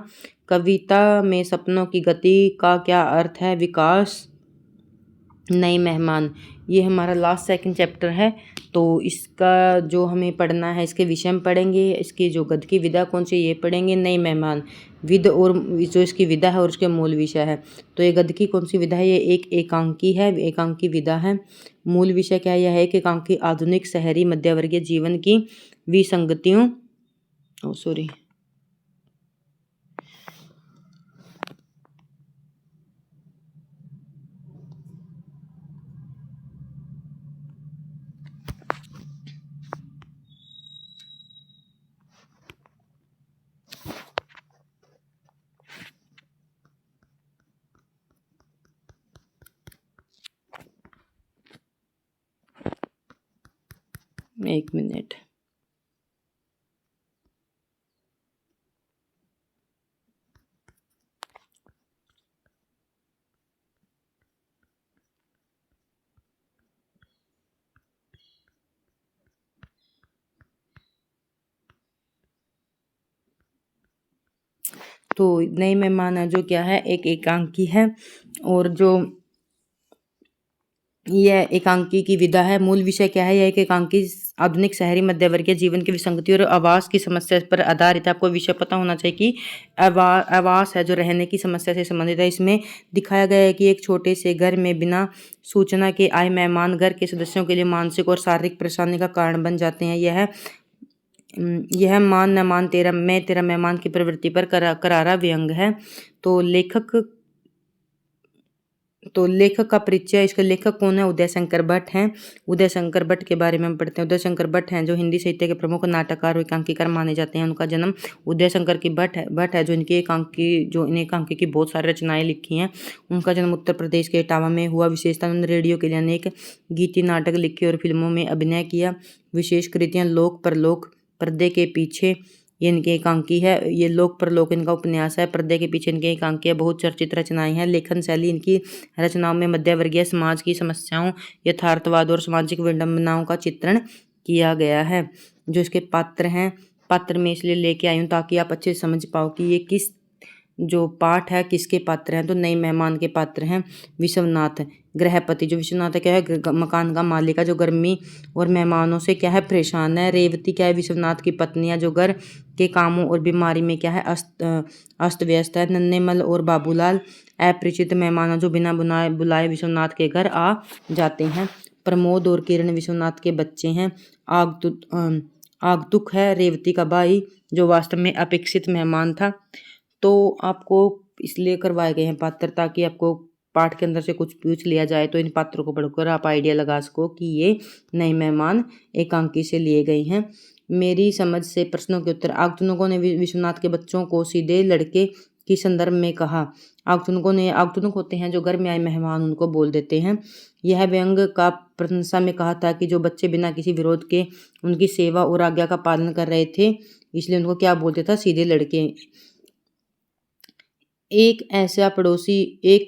कविता में सपनों की गति का क्या अर्थ है? विकास। नए मेहमान। ये हमारा लास्ट सेकंड चैप्टर है। तो इसका जो हमें पढ़ना है, इसके विषय में पढ़ेंगे। इसकी जो गद्य की विधा कौन सी, ये पढ़ेंगे। नए मेहमान विध और जो इसकी विधा है और उसके मूल विषय है। तो ये गद्य की कौन सी विधा है? ये एक एकांकी है, एकांकी विधा है। मूल विषय क्या है? यह है कि एकांकी आधुनिक शहरी मध्यवर्गीय जीवन की विसंगतियों सॉरी 1 मिनट। तो नए मेहमान है जो क्या है? एक एकांकी है। और जो यह एकांकी की विधा है, मूल विषय क्या है? यह एक एकांकी आधुनिक शहरी मध्यवर्गीय जीवन की विसंगति और आवास की समस्या पर आधारित है। आपको विषय पता होना चाहिए कि आवास है जो रहने की समस्या से संबंधित है। इसमें दिखाया गया है कि एक छोटे से घर में बिना सूचना के आए मेहमान घर के सदस्यों के लिए मानसिक और शारीरिक परेशानी का कारण बन जाते हैं। यह मान न मान तेरा मैं तेरा मेहमान की प्रवृत्ति पर करारा व्यंग है। तो लेखक का परिचय। इसके लेखक कौन है? उदय शंकर भट्ट हैं। उदय शंकर भट्ट के बारे में हम पढ़ते हैं। उदय शंकर भट्ट हैं जो हिंदी साहित्य के प्रमुख नाटककार और एकांकीकार माने जाते हैं। उनका जन्म उदय शंकर की भट्ट है जो इन एकांकी की बहुत सारी रचनाएं लिखी हैं। उनका जन्म उत्तर प्रदेश के इटावा में हुआ। विशेषता उन्होंने रेडियो के लिए अनेक गीति नाटक लिखे और फिल्मों में अभिनय किया। विशेष कृतियां लोक परलोक, पर्दे के पीछे, ये इनके एकांकी है। ये लोक परलोक इनका उपन्यास है। पर्दे के पीछे इनके एकांकी है। बहुत चर्चित रचनाएं हैं। लेखन शैली इनकी रचनाओं में मध्यवर्गीय समाज की समस्याओं, यथार्थवाद और सामाजिक विडंबनाओं का चित्रण किया गया है। जो इसके पात्र हैं, पात्र में इसलिए लेके आई हूँ ताकि आप अच्छे से समझ पाओ कि ये किस जो पाठ है किसके पात्र हैं। तो नए मेहमान के पात्र हैं विश्वनाथ गृहपति। जो विश्वनाथ है क्या है? मकान का मालिक है जो गर्मी और मेहमानों से क्या है? परेशान है। रेवती क्या है? विश्वनाथ की पत्नी है जो घर के कामों और बीमारी में क्या है? अस्त व्यस्त है। नन्हेमल और बाबूलाल अपरिचित मेहमान जो बिना बुलाए विश्वनाथ के घर आ जाते हैं। प्रमोद और किरण विश्वनाथ के बच्चे हैं। आगतुक है रेवती का भाई जो वास्तव में अपेक्षित मेहमान था। तो आपको इसलिए करवाए गए हैं पात्र ताकि आपको पाठ के अंदर से कुछ पूछ लिया जाए तो इन पात्रों को पढ़कर आप आइडिया लगा सको कि ये नए मेहमान एकांकी से लिए गए हैं। मेरी समझ से प्रश्नों के उत्तर। आगंतुकों ने विश्वनाथ के बच्चों को सीधे लड़के की संदर्भ में कहा। आगंतुक होते हैं जो घर में आए मेहमान, उनको बोल देते हैं। यह व्यंग का प्रशंसा में कहा था कि जो बच्चे बिना किसी विरोध के उनकी सेवा और आज्ञा का पालन कर रहे थे, इसलिए उनको क्या बोलते था, सीधे लड़के। एक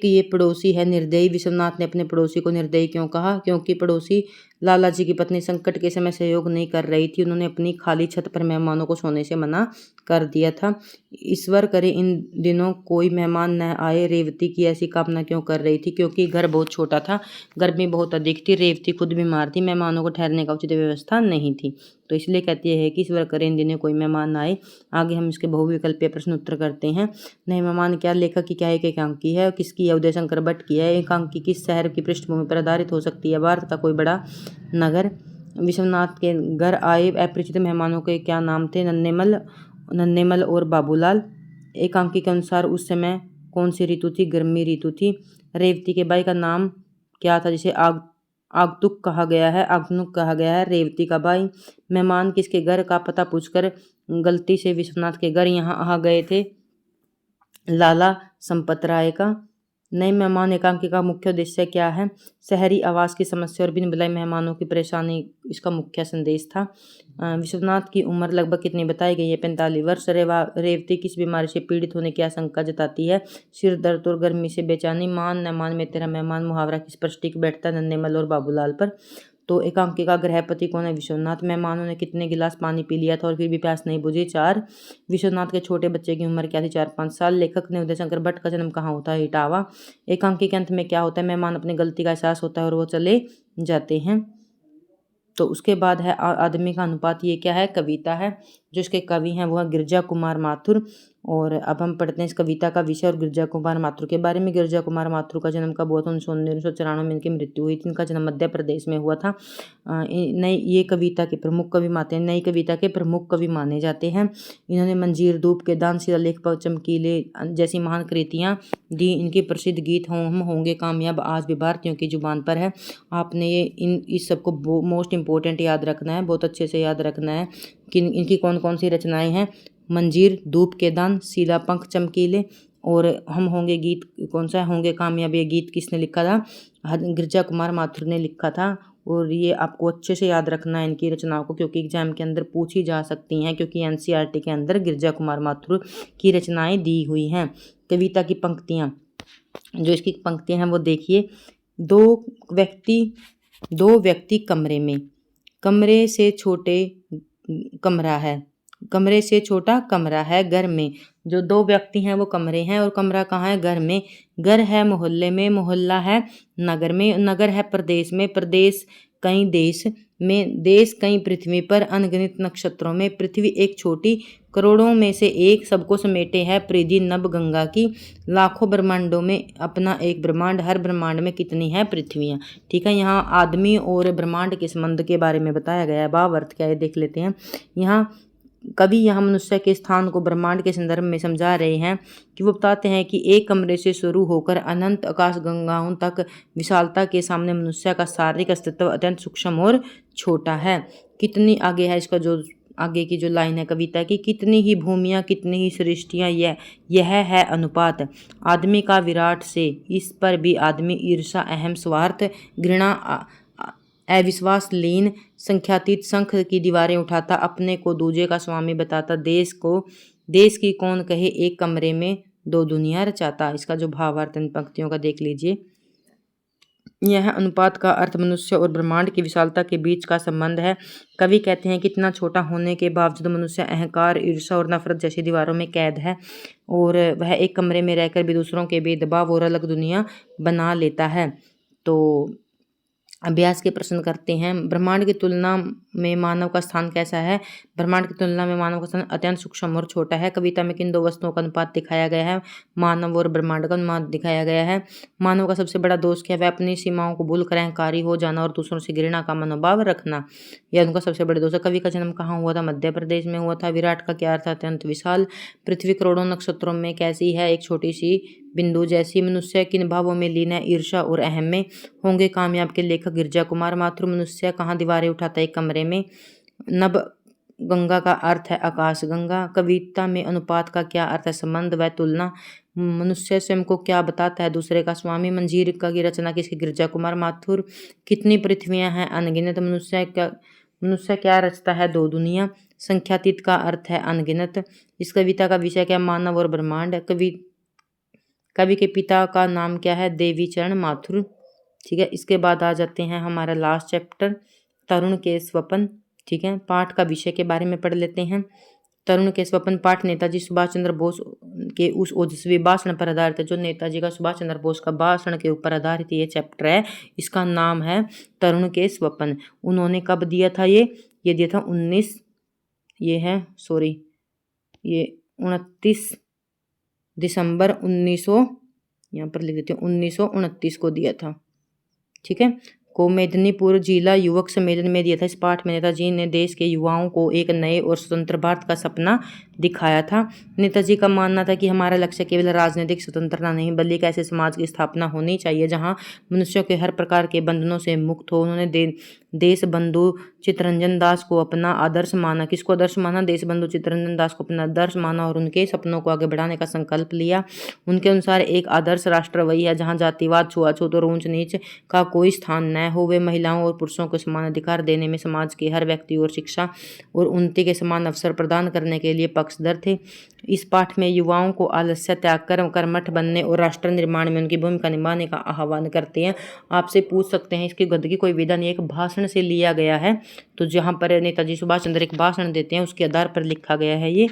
ये पड़ोसी है निर्दयी। विश्वनाथ ने अपने पड़ोसी को निर्दयी क्यों कहा? क्योंकि पड़ोसी लाला जी की पत्नी संकट के समय सहयोग नहीं कर रही थी। उन्होंने अपनी खाली छत पर मेहमानों को सोने से मना कर दिया था। ईश्वर करे इन दिनों कोई मेहमान न आए। रेवती की ऐसी कामना क्यों कर रही थी? क्योंकि घर बहुत छोटा था, गर्मी बहुत अधिक थी, रेवती खुद बीमार थी, मेहमानों को ठहरने का उचित व्यवस्था नहीं थी, तो इसलिए कहती है कि ईश्वर करे इन दिनों कोई मेहमान न आए। आगे हम इसके बहुविकल्पीय प्रश्न उत्तर करते हैं। नए मेहमान क्या लेखक की क्या एक एकांकी है? किसकी है? उदय शंकर भट्ट की है। एकांकी किस शहर की पृष्ठभूमि पर आधारित हो सकती है? भारत का कोई बड़ा नगर। विश्वनाथ के घर आए अपरिचित मेहमानों के क्या नाम थे? नन्नेमल और बाबूलाल। एकांकी के अनुसार उस समय कौन सी ऋतु थी? गर्मी ऋतु थी। रेवती के भाई का नाम क्या था जिसे आगंतुक कहा गया है? रेवती का भाई। मेहमान किसके घर का पता पूछकर गलती से विश्वनाथ के घर यहाँ आ गए थे? लाला संपत राय का। नए मेहमान एकांकी का मुख्य उद्देश्य क्या है? शहरी आवास की समस्या और बिन बुलाए मेहमानों की परेशानी इसका मुख्य संदेश था। विश्वनाथ की उम्र लगभग कितनी बताई गई है? 45 वर्ष। रेवती किस बीमारी से पीड़ित होने की आशंका जताती है? सिर दर्द और गर्मी से बेचैनी। मान न मान में तेरा मेहमान मुहावरा किस पर टिक बैठता? नन्नेमल और बाबूलाल पर। तो एकांकी का गृहपति कौन है? विश्वनाथ। मेहमानों ने कितने गिलास पानी पी लिया था और फिर भी प्यास नहीं बुझी? 4। विश्वनाथ के छोटे बच्चे की उम्र क्या थी? 4-5 साल। लेखक ने उदय शंकर भट्ट का जन्म कहाँ होता है? इटावा। एकांकी के अंत में क्या होता है? मेहमान अपनी गलती का एहसास होता है और वो चले जाते हैं। तो उसके बाद है आदमी का अनुपात। ये क्या है? कविता है। जो इसके कवि हैं वो है गिरजा कुमार माथुर। और अब हम पढ़ते हैं इस कविता का विषय और गिरजा कुमार माथुर के बारे में। गिरजा कुमार माथुर का जन्म कब हुआ था? 1994 में इनकी मृत्यु हुई थी। इनका जन्म मध्य प्रदेश में हुआ था। ये कविता के प्रमुख कवि नई कविता के प्रमुख कवि माने जाते हैं। इन्होंने मंजीर, धूप के दान, शिलालेख पर चमकीले जैसी महान कृतियाँ दी। इनके प्रसिद्ध गीत हम होंगे कामयाब आज भी भारतीयों की जुबान पर है। आपने इस सबको मोस्ट इम्पोर्टेंट याद रखना है, बहुत अच्छे से याद रखना है कि इनकी कौन कौन सी रचनाएं हैं। मंजीर, धूप के दान, सीला पंख चमकीले और हम होंगे गीत कौन सा है? होंगे कामयाब। ये गीत किसने लिखा था? गिरजा कुमार माथुर ने लिखा था। और ये आपको अच्छे से याद रखना है इनकी रचनाओं को, क्योंकि एग्जाम के अंदर पूछी जा सकती हैं, क्योंकि एनसीईआरटी के अंदर गिरजा कुमार माथुर की रचनाएं दी हुई हैं। कविता की पंक्तियाँ, जो इसकी पंक्तियाँ हैं वो देखिए। दो व्यक्ति कमरे से छोटा कमरा है घर में। जो 2 व्यक्ति हैं वो कमरे हैं और कमरा कहाँ है? घर में। घर है मोहल्ले में, मोहल्ला है नगर में, नगर है प्रदेश में, प्रदेश कई देश में, देश कई पृथ्वी पर, अनगिनत नक्षत्रों में, पृथ्वी एक छोटी करोड़ों में से एक, सबको समेटे है परिधि नभ गंगा की, लाखों ब्रह्मांडों में अपना एक ब्रह्मांड, हर ब्रह्मांड में कितनी है पृथ्वियाँ। ठीक है, यहाँ आदमी और ब्रह्मांड के संबंध के बारे में बताया गया है। भाव अर्थ क्या है देख लेते हैं। यहाँ मनुष्य के स्थान को ब्रह्मांड के संदर्भ में समझा रहे हैं कि वो बताते हैं कि एक कमरे से शुरू होकर अनंत आकाश गंगाओं तक विशालता के सामने मनुष्य का शारीरिक अस्तित्व अत्यंत सूक्ष्म और छोटा है। कितनी आगे है इसका जो आगे की जो लाइन है कविता की, कितनी ही भूमियाँ, कितनी ही सृष्टियाँ, यह है अनुपात आदमी का विराट से। इस पर भी आदमी ईर्षा, अहम, स्वार्थ, घृणा, अविश्वास, लीन, संख्यातीत शंख की दीवारें उठाता, अपने को दूजे का स्वामी बताता, देश की कौन कहे एक कमरे में 2 दुनिया रचाता। इसका जो भावार्थ इन पंक्तियों का देख लीजिए। यह अनुपात का अर्थ मनुष्य और ब्रह्मांड की विशालता के बीच का संबंध है। कवि कहते हैं कि इतना छोटा होने के बावजूद मनुष्य अहंकार, ईर्षा और नफरत जैसी दीवारों में कैद है और वह एक कमरे में रहकर भी दूसरों के भेदभाव और अलग दुनिया बना लेता है। तो अभ्यास के प्रश्न करते हैं। ब्रह्मांड की तुलना में मानव का स्थान कैसा है? ब्रह्मांड की तुलना में मानव का स्थान अत्यंत सूक्ष्म और छोटा है। कविता में किन दो वस्तुओं का अनुपात दिखाया गया है? मानव और ब्रह्मांड का अनुपात दिखाया गया है। मानव का सबसे बड़ा दोष क्या है? वह अपनी सीमाओं को भूलकर अहंकारी हो जाना और दूसरों से घृणा का मनोभाव रखना, यह उनका सबसे बड़ा दोष है। कवि का जन्म कहाँ हुआ था? मध्य प्रदेश में हुआ था। विराट का क्या अर्थ है? अत्यंत विशाल। पृथ्वी करोड़ों नक्षत्रों में कैसी है? एक छोटी सी बिंदु जैसी। मनुष्य किन भावों में लीन है? ईर्ष्या और अहम में। होंगे कामयाब के लेखक गिरजा कुमार। मातृ मनुष्य कहाँ दीवारें उठाता है? एक कमरे में। नभ गंगा का अर्थ है आकाश गंगा। कविता में अनुपात का क्या अर्थ है? संबंध व तुलना। मनुष्य स्वयं को क्या बताता है? दूसरे का स्वामी। मंजीर की रचना किसकी? गिरजा कुमार। माथुर कितनी पृथ्वियां हैं? अनगिनत। मनुष्य क्या रचता है? दो दुनिया। संख्यातीत का अर्थ है अनगिनत। इस कविता का विषय क्या? मानव और ब्रह्मांड। कवि के पिता का नाम क्या है? देवीचरण माथुर। ठीक है, इसके बाद आ जाते हैं हमारा लास्ट चैप्टर, तरुण के स्वप्न। ठीक है, पाठ का विषय के बारे में पढ़ लेते हैं। तरुण के स्वप्न पाठ नेताजी सुभाष चंद्र बोस के उस ओजस्वी भाषण पर आधारित है जो नेताजी का सुभाष चंद्र बोस का भाषण के ऊपर आधारित ये चैप्टर है। इसका नाम है तरुण के स्वप्न। उन्होंने कब दिया था? ये दिया था 29 दिसंबर 1900, यहाँ पर लिख देते हैं 1929 को दिया था। ठीक है, को मेदिनीपुर जिला युवक सम्मेलन में दिया था। इस पाठ में नेताजी ने देश के युवाओं को एक नए और स्वतंत्र भारत का सपना दिखाया था। नेताजी का मानना था कि हमारा लक्ष्य केवल राजनीतिक स्वतंत्रता नहीं बल्कि एक ऐसे समाज की स्थापना होनी चाहिए जहां मनुष्यों के हर प्रकार के बंधनों से मुक्त हो। उन्होंने देश बंधु चित्तरंजन दास को अपना आदर्श माना। किसको आदर्श माना? देश बंधु चित्तरंजन दास को अपना आदर्श माना और उनके सपनों को आगे बढ़ाने का संकल्प लिया। उनके अनुसार एक आदर्श राष्ट्र वही है जहां जातिवाद, छुआछूत और ऊंच नीच का कोई स्थान न हो। वे महिलाओं और पुरुषों को समान अधिकार देने में, समाज के हर व्यक्ति और शिक्षा और उन्नति के समान अवसर प्रदान करने के लिए पक्षधर थे। इस पाठ में युवाओं को आलस्य त्याग कर कर्मठ बनने और राष्ट्र निर्माण में उनकी भूमिका निभाने का आह्वान करते हैं। आपसे पूछ सकते हैं इसकी गद्य की कोई विधा नहीं, एक भाषण से लिया गया है। तो जहां पर नेताजी सुभाष चंद्र एक भाषण देते हैं उसके आधार पर लिखा गया है ये।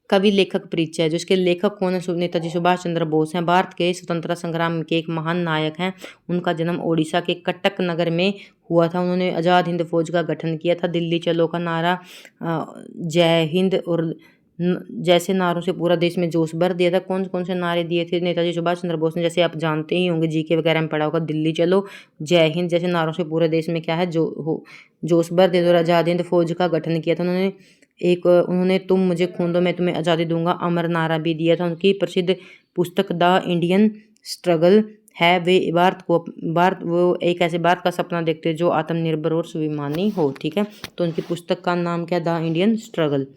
कवि लेखक परिचय, जो इसके लेखक कौन है? नेताजी सुभाष चंद्र बोस हैं। भारत के स्वतंत्रता संग्राम के एक महान नायक हैं। उनका जन्म ओडिशा के कटक नगर में हुआ था। उन्होंने आज़ाद हिंद फौज का गठन किया था। दिल्ली चलो का नारा, जय हिंद और जैसे नारों से पूरा देश में जोश भर दिया था। कौन कौन से नारे दिए थे नेताजी सुभाष चंद्र बोस ने? जैसे आप जानते ही होंगे, जीके वगैरह में पढ़ा होगा, दिल्ली चलो, जय हिंद जैसे नारों से पूरे देश में क्या है जोश भर दिया और आज़ाद हिंद फौज का गठन किया था। उन्होंने तुम मुझे खून दो मैं तुम्हें आज़ादी दूंगा अमर नारा भी दिया था। उनकी प्रसिद्ध पुस्तक द इंडियन स्ट्रगल है। वो एक ऐसे भारत का सपना देखते हैं जो आत्मनिर्भर और स्वाभिमानी हो। ठीक है, तो उनकी पुस्तक का नाम क्या? The Indian struggle.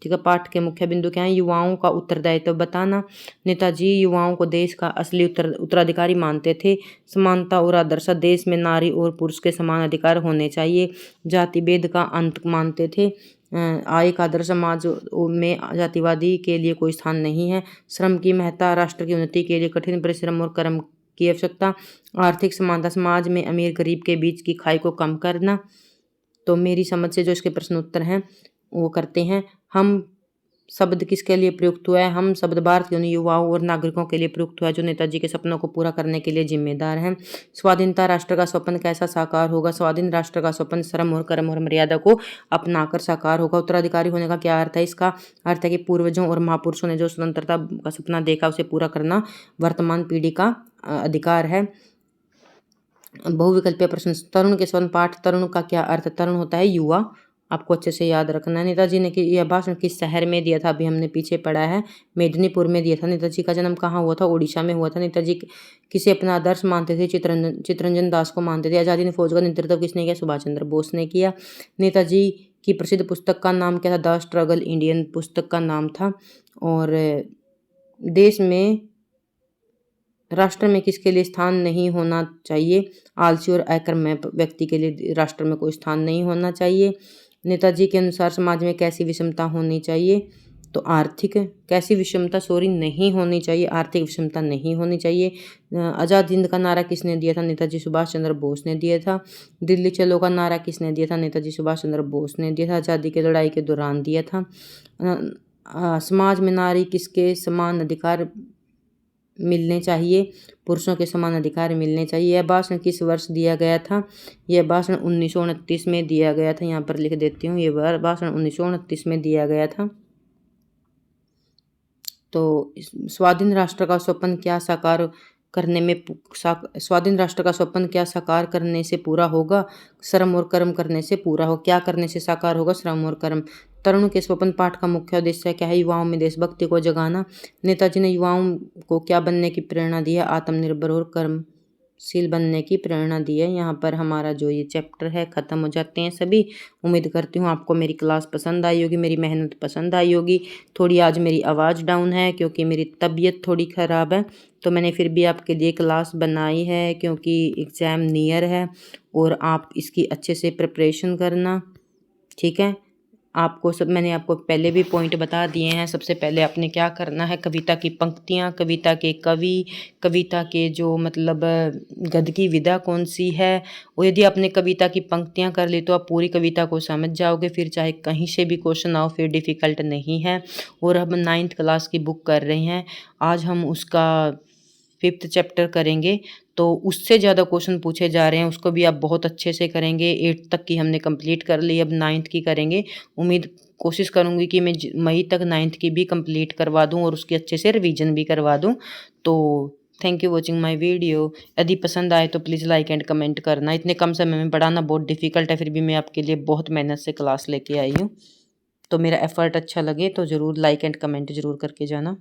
ठीक है, पाठ के मुख्य बिंदु क्या है? युवाओं का उत्तरदायित्व बताना। नेताजी युवाओं को देश का असली उत्तराधिकारी मानते थे। समानता और आदर्श, देश में नारी और पुरुष के समान अधिकार होने चाहिए। जाति भेद का अंत मानते थे। एक आदर्श समाज में जातिवादी के लिए कोई स्थान नहीं है। श्रम की महत्ता, राष्ट्र की उन्नति के लिए कठिन परिश्रम और कर्म की आवश्यकता। आर्थिक समानता, समाज में अमीर गरीब के बीच की खाई को कम करना। तो मेरी समझ से जो इसके प्रश्न उत्तर हैं वो करते हैं। हम शब्द किसके लिए प्रयुक्त हुआ है? हम शब्द भारत के उन युवाओं और नागरिकों के लिए प्रयुक्त हुआ है जो नेताजी के सपनों को पूरा करने के लिए जिम्मेदार हैं। स्वाधीनता राष्ट्र का स्वप्न कैसा साकार होगा? स्वाधीन राष्ट्र का स्वप्न श्रम और कर्म और मर्यादा को अपनाकर साकार होगा। उत्तराधिकारी होने का क्या अर्थ है? इसका अर्थ है कि पूर्वजों और महापुरुषों ने जो स्वतंत्रता का सपना देखा उसे पूरा करना वर्तमान पीढ़ी का अधिकार है। बहुविकल्पीय प्रश्न, तरुण के स्वर्ण पाठ। तरुण का क्या अर्थ? तरुण होता है युवा, आपको अच्छे से याद रखना है। नेताजी ने यह भाषण किस शहर में दिया था? अभी हमने पीछे पढ़ा है, मेदिनीपुर में दिया था। नेताजी का जन्म कहाँ हुआ था? ओडिशा में हुआ था। नेताजी किसे अपना आदर्श मानते थे? चित्तरंजन दास को मानते थे। आज़ादी फौज का नेतृत्व किसने किया? सुभाष चंद्र बोस ने किया। नेताजी की प्रसिद्ध पुस्तक का नाम क्या था? द स्ट्रगल इंडियन पुस्तक का नाम था। और देश में, राष्ट्र में किसके लिए स्थान नहीं होना चाहिए? आलसी और अकर्मण्य व्यक्ति के लिए राष्ट्र में कोई स्थान नहीं होना चाहिए। नेताजी के अनुसार समाज में कैसी विषमता होनी चाहिए? तो कैसी विषमता नहीं होनी चाहिए, आर्थिक विषमता नहीं होनी चाहिए। आज़ाद हिंद का नारा किसने दिया था? नेताजी सुभाष चंद्र बोस ने दिया था। दिल्ली चलो का नारा किसने दिया था? नेताजी सुभाष चंद्र बोस ने दिया था। आज़ादी की लड़ाई के दौरान दिया था। समाज में नारी किसके समान अधिकार मिलने चाहिए, पुरुषों के समान अधिकार मिलने चाहिए। यह भाषण किस वर्ष दिया गया था? यह भाषण 1929 में दिया गया था। यहाँ पर लिख देती हूँ, यह भाषण 1929 में दिया गया था। तो स्वाधीन राष्ट्र का स्वप्न क्या साकार करने में स्वाधीन राष्ट्र का स्वप्न क्या साकार करने से पूरा होगा? श्रम और कर्म करने से पूरा हो। क्या करने से साकार होगा? श्रम और कर्म। तरुण के स्वप्न पाठ का मुख्य उद्देश्य क्या है? युवाओं में देशभक्ति को जगाना। नेताजी ने युवाओं को क्या बनने की प्रेरणा दी है? आत्मनिर्भर और कर्मशील बनने की प्रेरणा दी है। यहाँ पर हमारा जो ये चैप्टर है ख़त्म हो जाते हैं सभी। उम्मीद करती हूँ आपको मेरी क्लास पसंद आई होगी, मेरी मेहनत पसंद आई होगी। थोड़ी आज मेरी आवाज़ डाउन है क्योंकि मेरी तबीयत थोड़ी ख़राब है, तो मैंने फिर भी आपके लिए क्लास बनाई है क्योंकि एग्ज़ाम नियर है और आप इसकी अच्छे से प्रिपरेशन करना, ठीक है। मैंने आपको पहले भी पॉइंट बता दिए हैं। सबसे पहले आपने क्या करना है, कविता की पंक्तियाँ, कविता के कवि, कविता के जो मतलब गद्य की विधा कौन सी है, और यदि आपने कविता की पंक्तियाँ कर ली तो आप पूरी कविता को समझ जाओगे, फिर चाहे कहीं से भी क्वेश्चन आओ फिर डिफ़िकल्ट नहीं है। और हम 9th क्लास की बुक कर रहे हैं, आज हम उसका 5th चैप्टर करेंगे, तो उससे ज़्यादा क्वेश्चन पूछे जा रहे हैं, उसको भी आप बहुत अच्छे से करेंगे। 8th तक की हमने कंप्लीट कर ली, अब 9th की करेंगे। कोशिश करूँगी कि मैं मई तक 9th की भी कंप्लीट करवा दूँ और उसकी अच्छे से रिवीजन भी करवा दूँ। तो thank you watching my video. यदि पसंद आए तो प्लीज़ लाइक एंड कमेंट करना। इतने कम समय में पढ़ाना बहुत डिफ़िकल्ट है, फिर भी मैं आपके लिए बहुत मेहनत से क्लास लेके आई हूँ। तो मेरा एफ़र्ट अच्छा लगे तो ज़रूर लाइक एंड कमेंट ज़रूर करके जाना।